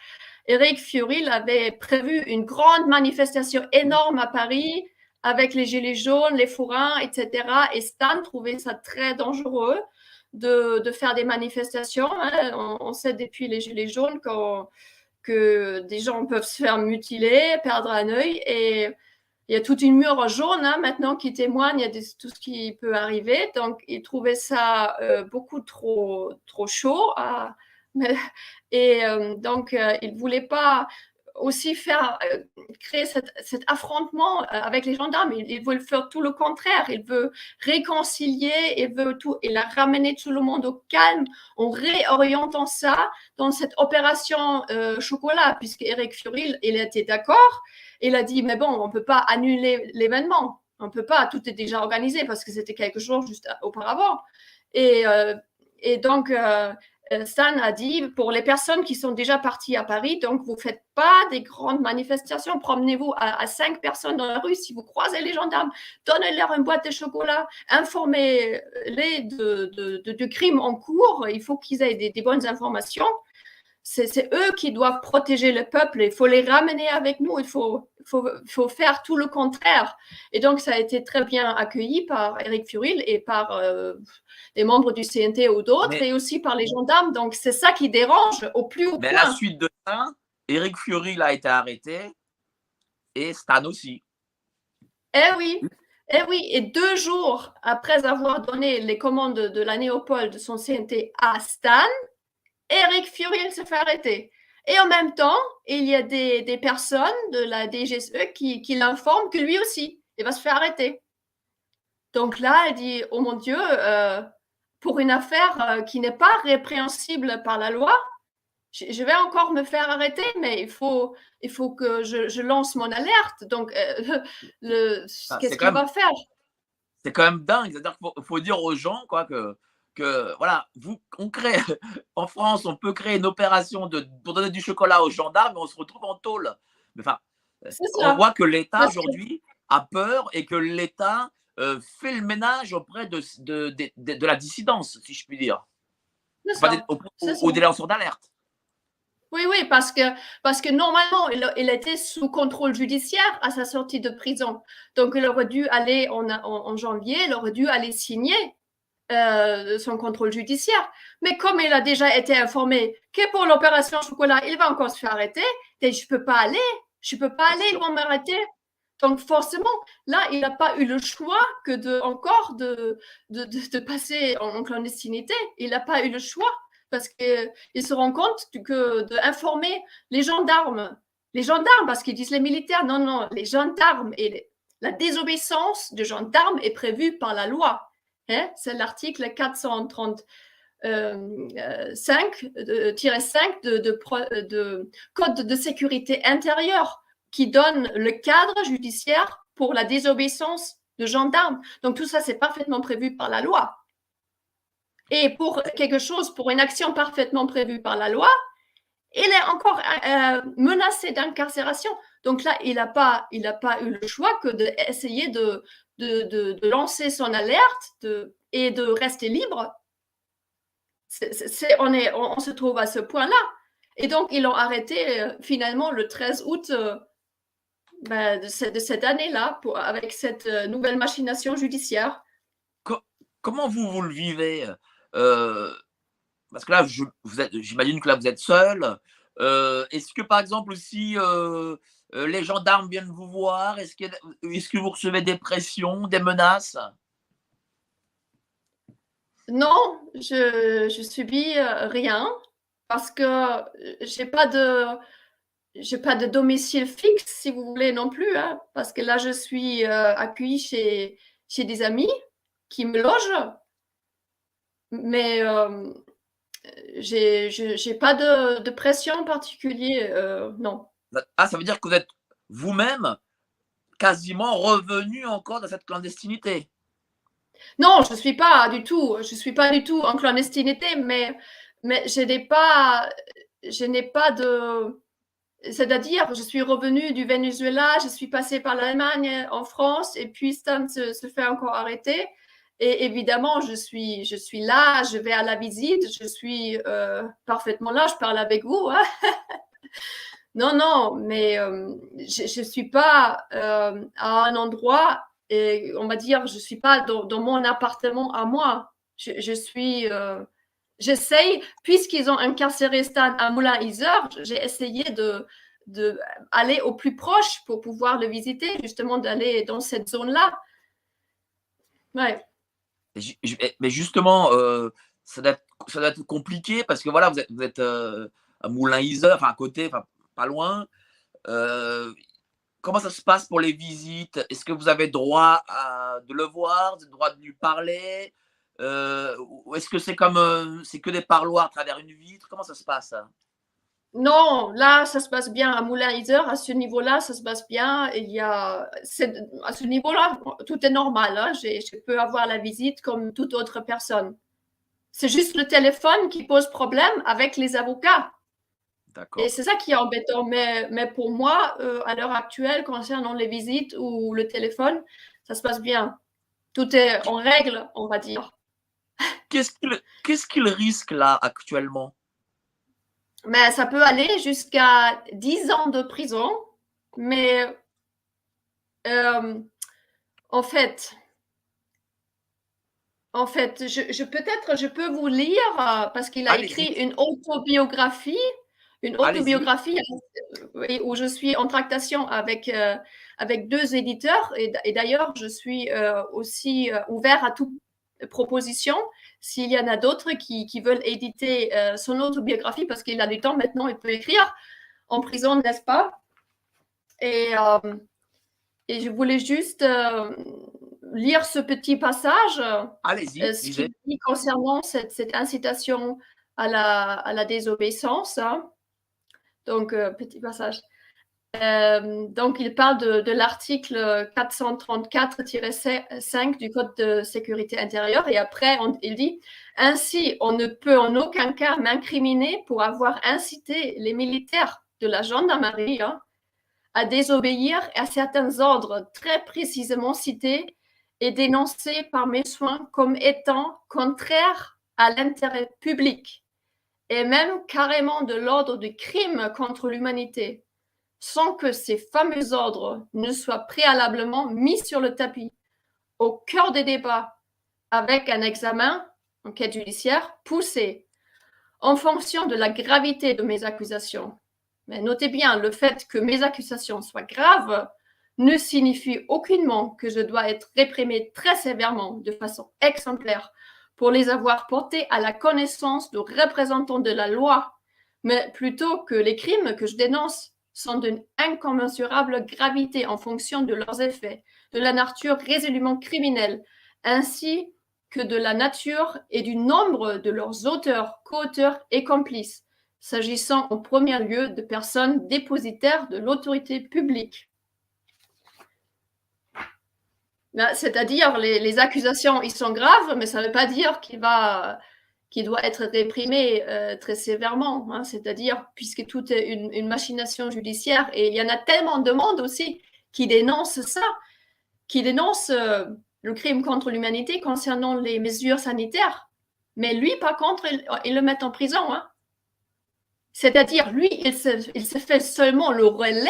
Speaker 2: Éric Fiorilde avait prévu une grande manifestation énorme à Paris avec les gilets jaunes, les forains, etc. Et Stan trouvait ça très dangereux de faire des manifestations. Hein. On sait depuis les gilets jaunes que des gens peuvent se faire mutiler, perdre un œil. Et il y a toute une mur jaune hein, maintenant qui témoigne de tout ce qui peut arriver. Donc, il trouvait ça beaucoup trop chaud. Donc, il ne voulait pas aussi créer cet affrontement avec les gendarmes. Il veut faire tout le contraire. Il veut réconcilier, il a ramené tout le monde au calme en réorientant ça dans cette opération chocolat, puisque Éric Fiorilde, il était d'accord. Il a dit, mais bon, on ne peut pas annuler l'événement. On ne peut pas, tout est déjà organisé parce que c'était quelques jours juste auparavant. Et donc, Stan a dit, pour les personnes qui sont déjà parties à Paris, donc vous ne faites pas des grandes manifestations, promenez-vous à 5 personnes dans la rue, si vous croisez les gendarmes, donnez-leur une boîte de chocolat, informez-les de crimes en cours, il faut qu'ils aient des bonnes informations. C'est eux qui doivent protéger le peuple, il faut les ramener avec nous, il faut faire tout le contraire. Et donc, ça a été très bien accueilli par Éric Fiorilde et par les membres du CNT ou d'autres, et aussi par les gendarmes. Donc, c'est ça qui dérange au plus haut point.
Speaker 1: Mais à la suite de ça, Éric Fiorilde a été arrêté et Stan aussi.
Speaker 2: Eh oui, et 2 jours après avoir donné les commandes de la Néopole de son CNT à Stan, Éric Fiorilde se fait arrêter. Et en même temps, il y a des personnes de la DGSE qui l'informent que lui aussi, il va se faire arrêter. Donc là, elle dit, oh mon Dieu, pour une affaire qui n'est pas répréhensible par la loi, je vais encore me faire arrêter, mais il faut que je lance mon alerte. Donc, qu'est-ce qu'il va faire?
Speaker 1: C'est quand même dingue. C'est-à-dire qu'il faut dire aux gens quoi, que voilà, on crée, en France, on peut créer une opération pour donner du chocolat aux gendarmes, mais on se retrouve en tôle. Mais enfin, on voit que l'État aujourd'hui a peur et que l'État fait le ménage auprès de la dissidence, si je puis dire. Aux lanceurs d'alerte.
Speaker 2: Oui, parce que normalement, il était sous contrôle judiciaire à sa sortie de prison. Donc, il aurait dû aller en janvier, il aurait dû aller signer son contrôle judiciaire. Mais comme il a déjà été informé que pour l'opération chocolat, il va encore se faire arrêter, et je ne peux pas aller, ils vont m'arrêter. Donc forcément, là, il n'a pas eu le choix que de passer en clandestinité. Il n'a pas eu le choix parce qu'il se rend compte que d'informer les gendarmes, parce qu'ils disent les militaires, non, les gendarmes, et la désobéissance de gendarmes est prévue par la loi. Hein? C'est l'article 435 de Code de sécurité intérieure qui donne le cadre judiciaire pour la désobéissance de gendarmes. Donc tout ça, c'est parfaitement prévu par la loi. Et pour une action parfaitement prévue par la loi, il est encore menacé d'incarcération. Donc là, il n'a pas eu le choix que d'essayer de lancer son alerte et de rester libre. On se trouve à ce point-là. Et donc, ils l'ont arrêté finalement le 13 août de cette année-là avec cette nouvelle machination judiciaire.
Speaker 1: Comment vous le vivez parce que là, j'imagine que là, vous êtes seul. Est-ce que, par exemple, aussi, les gendarmes viennent vous voir? Est-ce que vous recevez des pressions, des menaces?
Speaker 2: Non, je subis rien parce que j'ai pas de domicile fixe, si vous voulez, non plus, hein, parce que là, je suis accueillie chez des amis qui me logent, mais j'ai pas de pression particulière, non.
Speaker 1: Ah, ça veut dire que vous êtes vous-même quasiment revenu encore dans cette clandestinité?
Speaker 2: Non, je suis pas du tout en clandestinité, mais je n'ai pas de... C'est-à-dire, je suis revenue du Venezuela, je suis passée par l'Allemagne en France, et puis Stan se fait encore arrêter. Et évidemment, je suis là, je vais à la visite, je suis parfaitement là, je parle avec vous. Hein. Non, non, mais je ne suis pas à un endroit, et on va dire, je ne suis pas dans mon appartement à moi. Je suis, j'essaye, puisqu'ils ont incarcéré Stan à Moulin-Isère, j'ai essayé de aller au plus proche pour pouvoir le visiter, justement d'aller dans cette zone-là. Ouais.
Speaker 1: Mais justement, ça doit être compliqué parce que voilà, vous êtes à Moulin-Isère, enfin à côté, enfin pas loin. Euh, Comment ça se passe pour les visites? Est-ce que vous avez droit de le voir, de droit de lui parler? Ou est-ce que c'est comme c'est que des parloirs à travers une vitre? Comment ça se passe?
Speaker 2: Non, là, ça se passe bien à Moulin-Isère, à ce niveau-là, ça se passe bien. À ce niveau-là, tout est normal. Hein. Je peux avoir la visite comme toute autre personne. C'est juste le téléphone qui pose problème avec les avocats. Et
Speaker 1: D'accord.
Speaker 2: c'est ça qui est embêtant. Mais pour moi, à l'heure actuelle, concernant les visites ou le téléphone, ça se passe bien. Tout est en règle, on va dire.
Speaker 1: Qu'est-ce qu'il risque là actuellement?
Speaker 2: Mais ça peut aller jusqu'à 10 ans de prison. Mais euh, en fait, peut-être je peux vous lire parce qu'il a écrit
Speaker 1: Allez-y,
Speaker 2: une
Speaker 1: allez-y.
Speaker 2: autobiographie oui, où je suis en tractation avec deux éditeurs et d'ailleurs je suis aussi ouvert à toute proposition s'il y en a d'autres qui veulent éditer son autobiographie parce qu'il a du temps maintenant, il peut écrire en prison, n'est-ce pas? Et, euh, et je voulais juste lire ce petit passage,
Speaker 1: Allez-y,
Speaker 2: ce
Speaker 1: lisez.
Speaker 2: qu'il dit concernant cette incitation à la désobéissance. Hein. Donc, petit passage. Donc, il parle de l'article 434-5 du Code de sécurité intérieure. Et après, il dit, ainsi, on ne peut en aucun cas m'incriminer pour avoir incité les militaires de la gendarmerie hein, à désobéir à certains ordres très précisément cités et dénoncés par mes soins comme étant contraires à l'intérêt public et même carrément de l'ordre du crime contre l'humanité, sans que ces fameux ordres ne soient préalablement mis sur le tapis, au cœur des débats, avec un examen, enquête judiciaire, poussé, en fonction de la gravité de mes accusations. Mais notez bien, le fait que mes accusations soient graves ne signifie aucunement que je dois être réprimé très sévèrement, de façon exemplaire, pour les avoir portés à la connaissance de représentants de la loi, mais plutôt que les crimes que je dénonce sont d'une incommensurable gravité en fonction de leurs effets, de la nature résolument criminelle, ainsi que de la nature et du nombre de leurs auteurs, co-auteurs et complices, s'agissant en premier lieu de personnes dépositaires de l'autorité publique. C'est-à-dire, les accusations, ils sont graves, mais ça ne veut pas dire qu'il doit être réprimé très sévèrement. Hein, c'est-à-dire, puisque tout est une machination judiciaire, et il y en a tellement de monde aussi qui dénoncent ça, qui dénoncent le crime contre l'humanité concernant les mesures sanitaires. Mais lui, par contre, il le met en prison. Hein. C'est-à-dire, lui, il se fait seulement le relais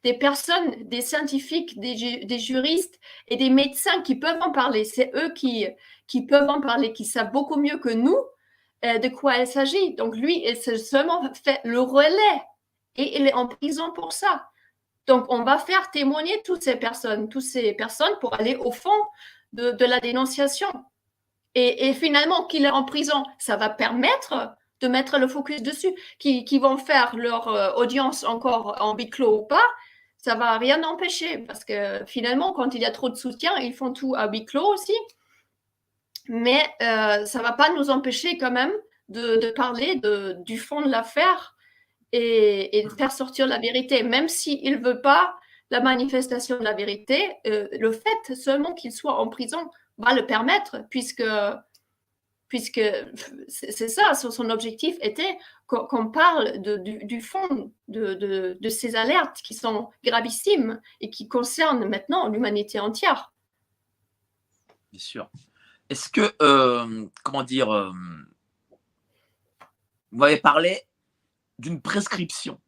Speaker 2: des personnes, des scientifiques, des juristes et des médecins qui peuvent en parler. C'est eux qui peuvent en parler, qui savent beaucoup mieux que nous de quoi il s'agit. Donc, lui, il se seulement fait le relais et il est en prison pour ça. Donc, on va faire témoigner toutes ces personnes pour aller au fond de la dénonciation. Et finalement, qu'il est en prison, ça va permettre de mettre le focus dessus. Qui vont faire leur audience encore en huis clos ou pas, ça va rien empêcher. Parce que finalement, quand il y a trop de soutien, ils font tout à huis clos aussi. Mais ça va pas nous empêcher quand même de parler du fond de l'affaire et de faire sortir la vérité, même s'il ne veut pas la manifestation de la vérité, le fait seulement qu'il soit en prison va le permettre, puisque c'est ça, son objectif était qu'on parle du fond de ces alertes qui sont gravissimes et qui concernent maintenant l'humanité entière.
Speaker 1: Bien sûr. Est-ce que, comment dire, vous m'avez parlé d'une prescription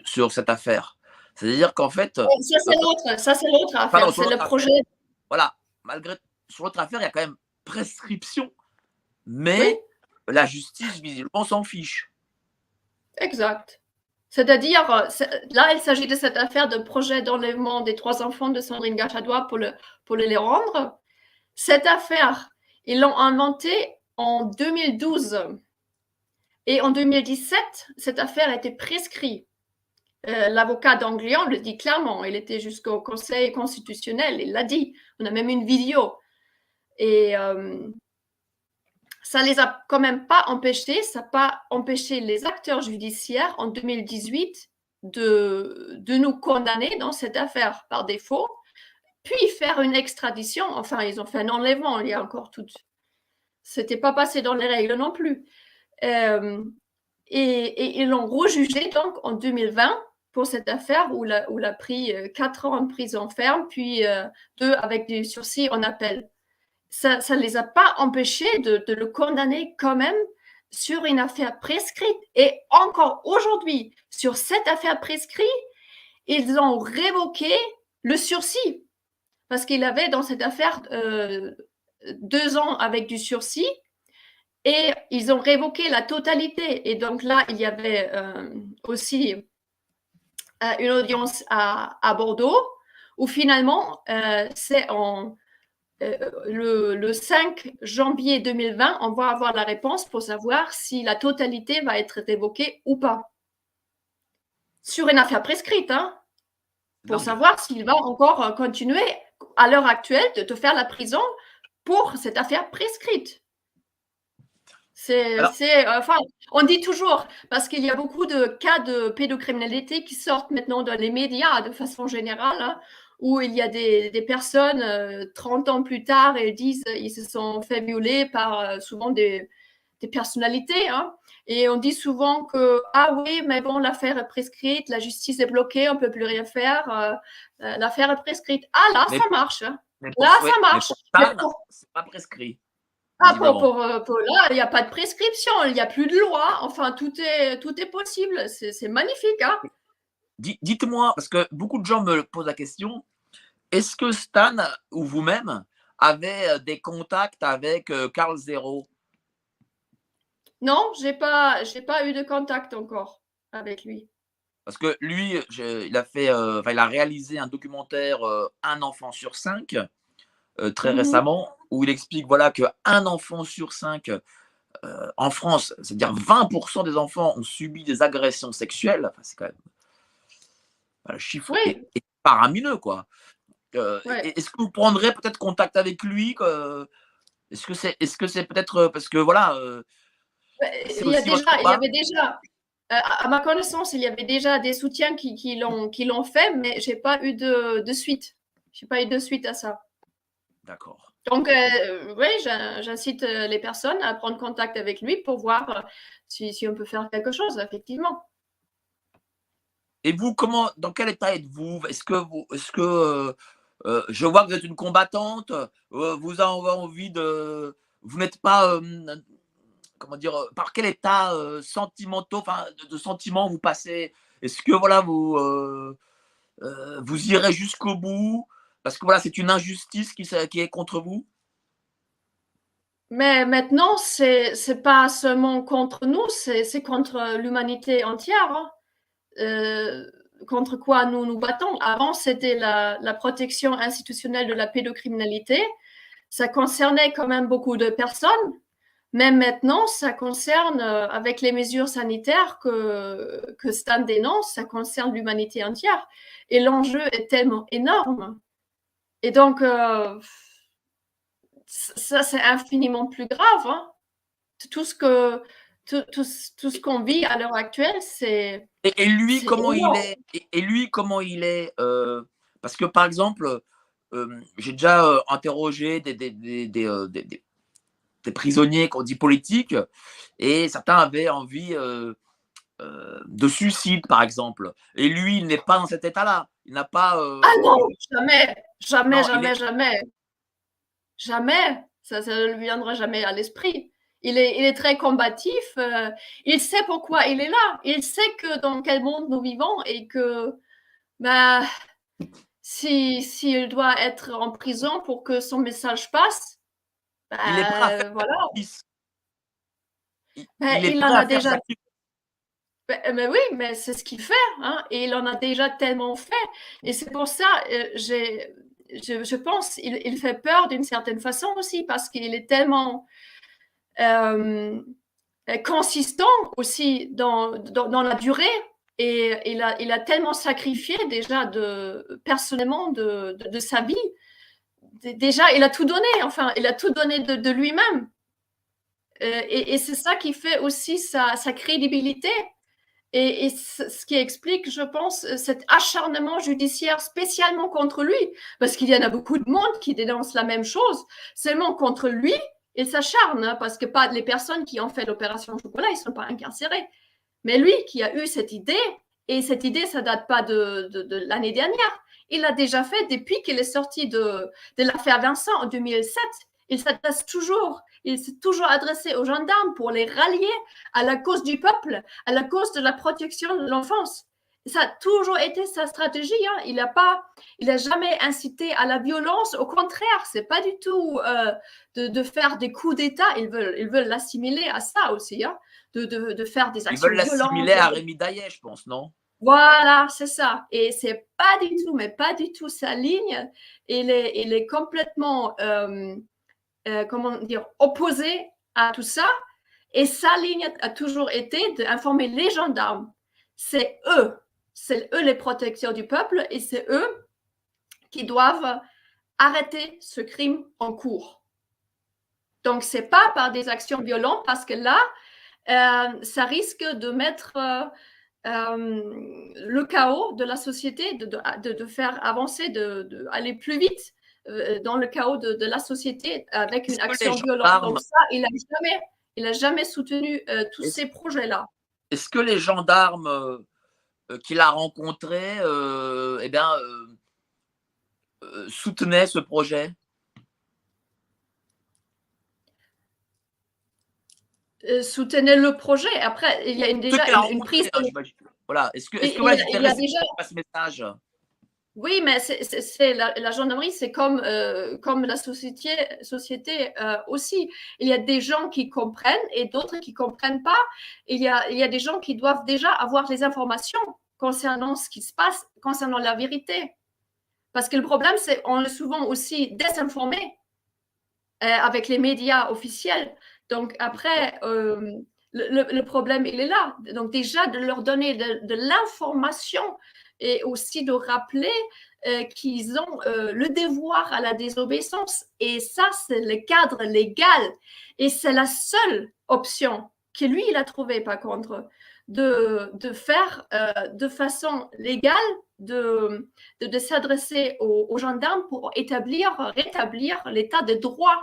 Speaker 1: sur cette affaire. C'est-à-dire qu'en fait,
Speaker 2: Ça, c'est l'autre
Speaker 1: pardon,
Speaker 2: affaire,
Speaker 1: sur
Speaker 2: c'est le
Speaker 1: l'autre affaire,
Speaker 2: projet.
Speaker 1: voilà, malgré sur l'autre affaire, il y a quand même prescription,
Speaker 2: Oui,
Speaker 1: mais la justice visiblement s'en fiche.
Speaker 2: exact. C'est-à-dire, là, il s'agit de cette affaire de projet d'enlèvement des 3 enfants de Sandrine Gachadouas pour les rendre. Cette affaire, ils l'ont inventée en 2012 et en 2017, cette affaire a été prescrite. L'avocat d'Anglian le dit clairement, il était jusqu'au Conseil constitutionnel, il l'a dit. On a même une vidéo. Et ça les a quand même pas empêchés, ça n'a pas empêché les acteurs judiciaires en 2018 de nous condamner dans cette affaire par défaut, puis faire une extradition. Enfin, ils ont fait un enlèvement, il y a encore tout. C'était pas passé dans les règles non plus. Et ils l'ont rejugé donc en 2020 pour cette affaire où il a pris 4 ans en prison ferme, puis 2 avec du sursis en appel. Ça ne les a pas empêchés de le condamner quand même sur une affaire prescrite. Et encore aujourd'hui, sur cette affaire prescrite, ils ont révoqué le sursis. Parce qu'il avait dans cette affaire 2 ans avec du sursis et ils ont révoqué la totalité. Et donc là, il y avait aussi une audience à Bordeaux où finalement, c'est le 5 janvier 2020, on va avoir la réponse pour savoir si la totalité va être révoquée ou pas. Sur une affaire prescrite, hein, pour
Speaker 1: Dingue.
Speaker 2: savoir s'il va encore continuer à l'heure actuelle de te faire la prison pour cette affaire prescrite.
Speaker 1: Alors,
Speaker 2: Enfin, on dit toujours, parce qu'il y a beaucoup de cas de pédocriminalité qui sortent maintenant dans les médias de façon générale, hein, où il y a des personnes 30 ans plus tard et disent ils se sont fait violer par souvent des personnalités. Hein, et on dit souvent que, ah oui, mais bon, l'affaire est prescrite, la justice est bloquée, on ne peut plus rien faire, l'affaire est prescrite. Ah là,
Speaker 1: mais,
Speaker 2: ça marche. Hein.
Speaker 1: mais
Speaker 2: Là,
Speaker 1: pour,
Speaker 2: ça
Speaker 1: ouais, mais
Speaker 2: marche.
Speaker 1: pour
Speaker 2: Mais
Speaker 1: Stan,
Speaker 2: pour
Speaker 1: c'est pas prescrit,
Speaker 2: ah,
Speaker 1: visiblement.
Speaker 2: pour là, il n'y a pas de prescription, il n'y a plus de loi. Enfin, tout est possible. C'est magnifique, hein.
Speaker 1: Dites-moi, parce que beaucoup de gens me posent la question, est-ce que Stan ou vous-même avez des contacts avec Carl Zero?
Speaker 2: Non, j'ai pas eu de contact encore avec lui.
Speaker 1: Parce que lui, il a fait, il a réalisé un documentaire Un enfant sur cinq très
Speaker 2: Mhm.
Speaker 1: récemment, où il explique voilà qu'un enfant sur cinq en France, c'est-à-dire 20% des enfants ont subi des agressions sexuelles. Enfin, c'est quand même le chiffre
Speaker 2: Oui,
Speaker 1: est faramineux, quoi.
Speaker 2: ouais.
Speaker 1: Est-ce que vous prendrez peut-être contact avec lui? Est-ce que c'est peut-être parce que voilà, c'est aussi votre
Speaker 2: Il y
Speaker 1: combat?
Speaker 2: avait déjà, à ma connaissance, il y avait déjà des soutiens qui l'ont fait, mais j'ai pas eu de suite. J'ai pas eu de suite à ça.
Speaker 1: D'accord.
Speaker 2: Donc, oui, j'incite les personnes à prendre contact avec lui pour voir si on peut faire quelque chose, effectivement.
Speaker 1: Et vous, dans quel état êtes-vous? Est-ce que je vois que vous êtes une combattante, vous avez envie de, vous n'êtes pas, comment dire, par quel état sentimentaux, enfin, de sentiments vous passez? Est-ce que voilà, vous irez jusqu'au bout? Parce que voilà, c'est une injustice qui est contre vous?
Speaker 2: Mais maintenant, c'est pas seulement contre nous, c'est contre l'humanité entière. Hein. Contre quoi nous nous battons. Avant, c'était la protection institutionnelle de la pédocriminalité. Ça concernait quand même beaucoup de personnes. Même maintenant, ça concerne, avec les mesures sanitaires que Stan dénonce, ça concerne l'humanité entière. Et l'enjeu est tellement énorme. Et donc, ça, c'est infiniment plus grave. Hein. Tout ce que, tout ce qu'on vit à l'heure actuelle,
Speaker 1: Et lui,
Speaker 2: c'est
Speaker 1: comment il
Speaker 2: énorme.
Speaker 1: est? Et lui, comment il est? Parce que par exemple, j'ai déjà interrogé des prisonniers qu'on dit politiques, et certains avaient envie de suicide, par exemple. Et lui, il n'est pas dans cet état-là. Il n'a pas.
Speaker 2: Ah non, jamais, jamais,
Speaker 1: Non, il
Speaker 2: jamais,
Speaker 1: est.
Speaker 2: jamais, jamais. Ça ne lui viendra jamais à l'esprit. Il est très combatif. Il sait pourquoi il est là. Il sait que dans quel monde nous vivons et que bah, s'il doit être en prison pour que son message passe,
Speaker 1: Il est prêt à faire
Speaker 2: voilà.
Speaker 1: sacrifice. Il est
Speaker 2: Il en
Speaker 1: prêt à
Speaker 2: a
Speaker 1: faire
Speaker 2: déjà.
Speaker 1: sacrifice.
Speaker 2: Mais oui, mais c'est ce qu'il fait, hein, et il en a déjà tellement fait. Et c'est pour ça, je pense, il fait peur d'une certaine façon aussi, parce qu'il est tellement consistant aussi dans la durée. Et il a tellement sacrifié déjà personnellement de sa vie. Déjà, il a tout donné, enfin, il a tout donné de lui-même. Et c'est ça qui fait aussi sa crédibilité. Et ce qui explique, je pense, cet acharnement judiciaire spécialement contre lui, parce qu'il y en a beaucoup de monde qui dénonce la même chose, seulement contre lui, il s'acharne, hein, parce que pas les personnes qui ont fait l'opération chocolat, ils ne sont pas incarcérés. Mais lui qui a eu cette idée, et cette idée, ça date pas de l'année dernière, il l'a déjà fait depuis qu'il est sorti de l'affaire Vincent en 2007. Il s'adresse toujours, il s'est toujours adressé aux gendarmes pour les rallier à la cause du peuple, à la cause de la protection de l'enfance. Ça a toujours été sa stratégie. Hein. Il a jamais incité à la violence. Au contraire, c'est pas du tout de faire des coups d'État. Ils veulent l'assimiler à ça aussi, hein, de faire des
Speaker 1: Ils
Speaker 2: actions
Speaker 1: veulent
Speaker 2: violentes.
Speaker 1: l'assimiler à Rémi Daillet, je pense, non?
Speaker 2: Voilà, c'est ça. Et c'est pas du tout, mais pas du tout sa ligne. Il est complètement comment dire, opposé à tout ça. Et sa ligne a toujours été d'informer les gendarmes. C'est eux les protecteurs du peuple et c'est eux qui doivent arrêter ce crime en cours. Donc, c'est pas par des actions violentes parce que là, ça risque de mettre le chaos de la société, de faire avancer, aller plus vite dans le chaos de la société avec une action violente. Donc ça, il a jamais soutenu tous ces projets-là.
Speaker 1: Est-ce que les gendarmes qu'il a rencontrés soutenaient ce projet?
Speaker 2: Soutenait le projet. Après, il y a déjà une prise.
Speaker 1: Hein, voilà. Est-ce que
Speaker 2: il y a déjà
Speaker 1: à ce message?
Speaker 2: Oui, mais la gendarmerie, c'est comme la société aussi. Il y a des gens qui comprennent et d'autres qui comprennent pas. Il y a des gens qui doivent déjà avoir les informations concernant ce qui se passe, concernant la vérité. Parce que le problème, c'est qu'on est souvent aussi désinformé avec les médias officiels. Donc après, le problème, il est là. Donc déjà, de leur donner de l'information et aussi de rappeler qu'ils ont le devoir à la désobéissance. Et ça, c'est le cadre légal. Et c'est la seule option que lui, il a trouvé, par contre, de faire de façon légale, de s'adresser aux gendarmes pour rétablir l'état de droit.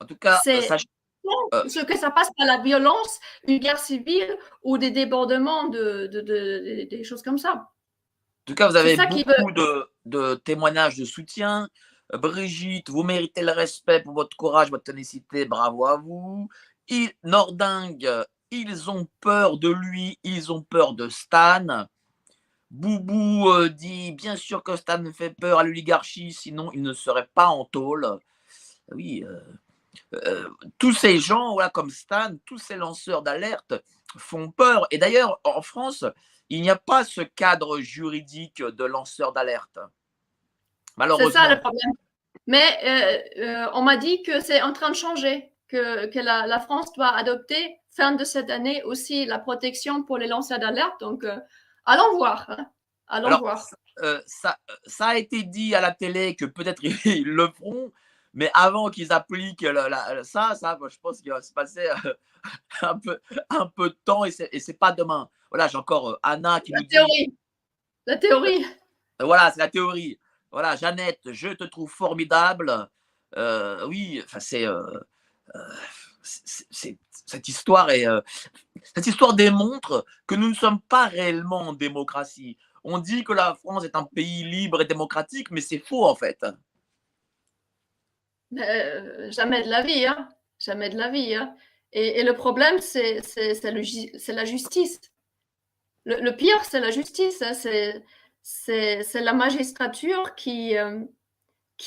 Speaker 1: En tout cas,
Speaker 2: ce que ça passe par la violence, une guerre civile ou des débordements des choses comme ça.
Speaker 1: En tout cas, vous avez beaucoup de témoignages de soutien. Brigitte, vous méritez le respect pour votre courage, votre ténacité. Bravo à vous. Nordingue, ils ont peur de lui, ils ont peur de Stan. Boubou dit bien sûr que Stan fait peur à l'oligarchie, sinon il ne serait pas en tôle. Oui, tous ces gens, voilà, comme Stan, tous ces lanceurs d'alerte font peur. Et d'ailleurs, en France, il n'y a pas ce cadre juridique de lanceur d'alerte. Malheureusement.
Speaker 2: C'est ça le problème. Mais on m'a dit que c'est en train de changer, que la France doit adopter fin de cette année aussi la protection pour les lanceurs d'alerte. Donc, allons voir. Hein. Allons voir.
Speaker 1: Ça a été dit à la télé que peut-être ils le feront, mais avant qu'ils appliquent ça, je pense qu'il va se passer un peu de temps et c'est pas demain. Voilà, j'ai encore Anna qui nous dit.
Speaker 2: La théorie.
Speaker 1: Voilà, c'est la théorie. Voilà, Jeannette, je te trouve formidable. Oui, enfin cette histoire démontre que nous ne sommes pas réellement en démocratie. On dit que la France est un pays libre et démocratique, mais c'est faux en fait.
Speaker 2: Jamais de la vie, hein. Jamais de la vie, hein. Et le problème, c'est la justice. Le pire, c'est la justice, hein. C'est la magistrature qui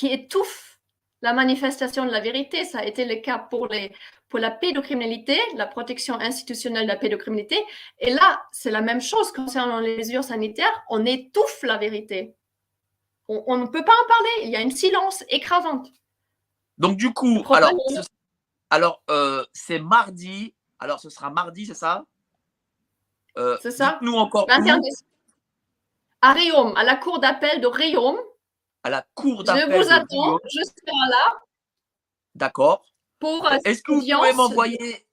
Speaker 2: étouffe la manifestation de la vérité. Ça a été le cas pour la pédocriminalité, la protection institutionnelle de la pédocriminalité. Et là, c'est la même chose concernant les mesures sanitaires. On étouffe la vérité. On ne peut pas en parler. Il y a un silence écrasant.
Speaker 1: Donc, du coup, alors, c'est mardi. Alors, ce sera mardi, c'est ça?
Speaker 2: C'est ça.
Speaker 1: Dites-nous encore
Speaker 2: à Riom, à la cour d'appel de Riom.
Speaker 1: À la cour d'appel.
Speaker 2: Je vous attends, je serai là.
Speaker 1: D'accord.
Speaker 2: Pour
Speaker 1: est-ce que vous pouvez m'envoyer,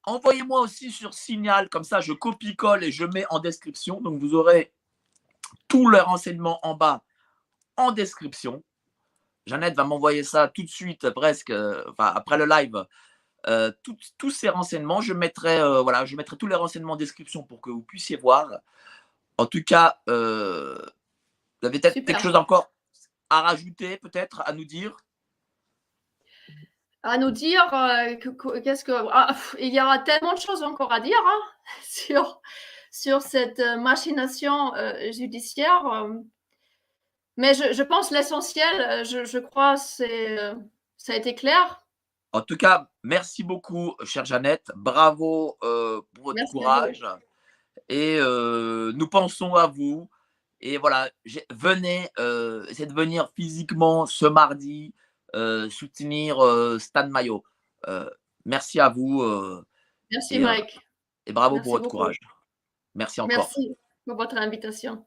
Speaker 1: envoyez-moi aussi sur Signal, comme ça je copie-colle et je mets en description. Donc vous aurez tous les renseignements en bas en description. Jeannette va m'envoyer ça tout de suite, presque, enfin, après le live. Tous ces renseignements, je mettrai tous les renseignements en description pour que vous puissiez voir. En tout cas, vous avez peut-être quelque chose encore à rajouter, peut-être, à nous dire?
Speaker 2: À nous dire, il y aura tellement de choses encore à dire, hein, sur cette machination judiciaire. Mais je pense l'essentiel, je crois, ça a été clair.
Speaker 1: En tout cas, merci beaucoup, chère Jeannette. Bravo pour votre courage. Et nous pensons à vous. Et voilà, venez, essayez de venir physiquement ce mardi soutenir Stan Mayo. Merci à vous.
Speaker 2: Merci, Mike.
Speaker 1: Et bravo pour votre courage. Merci encore.
Speaker 2: Merci pour votre invitation.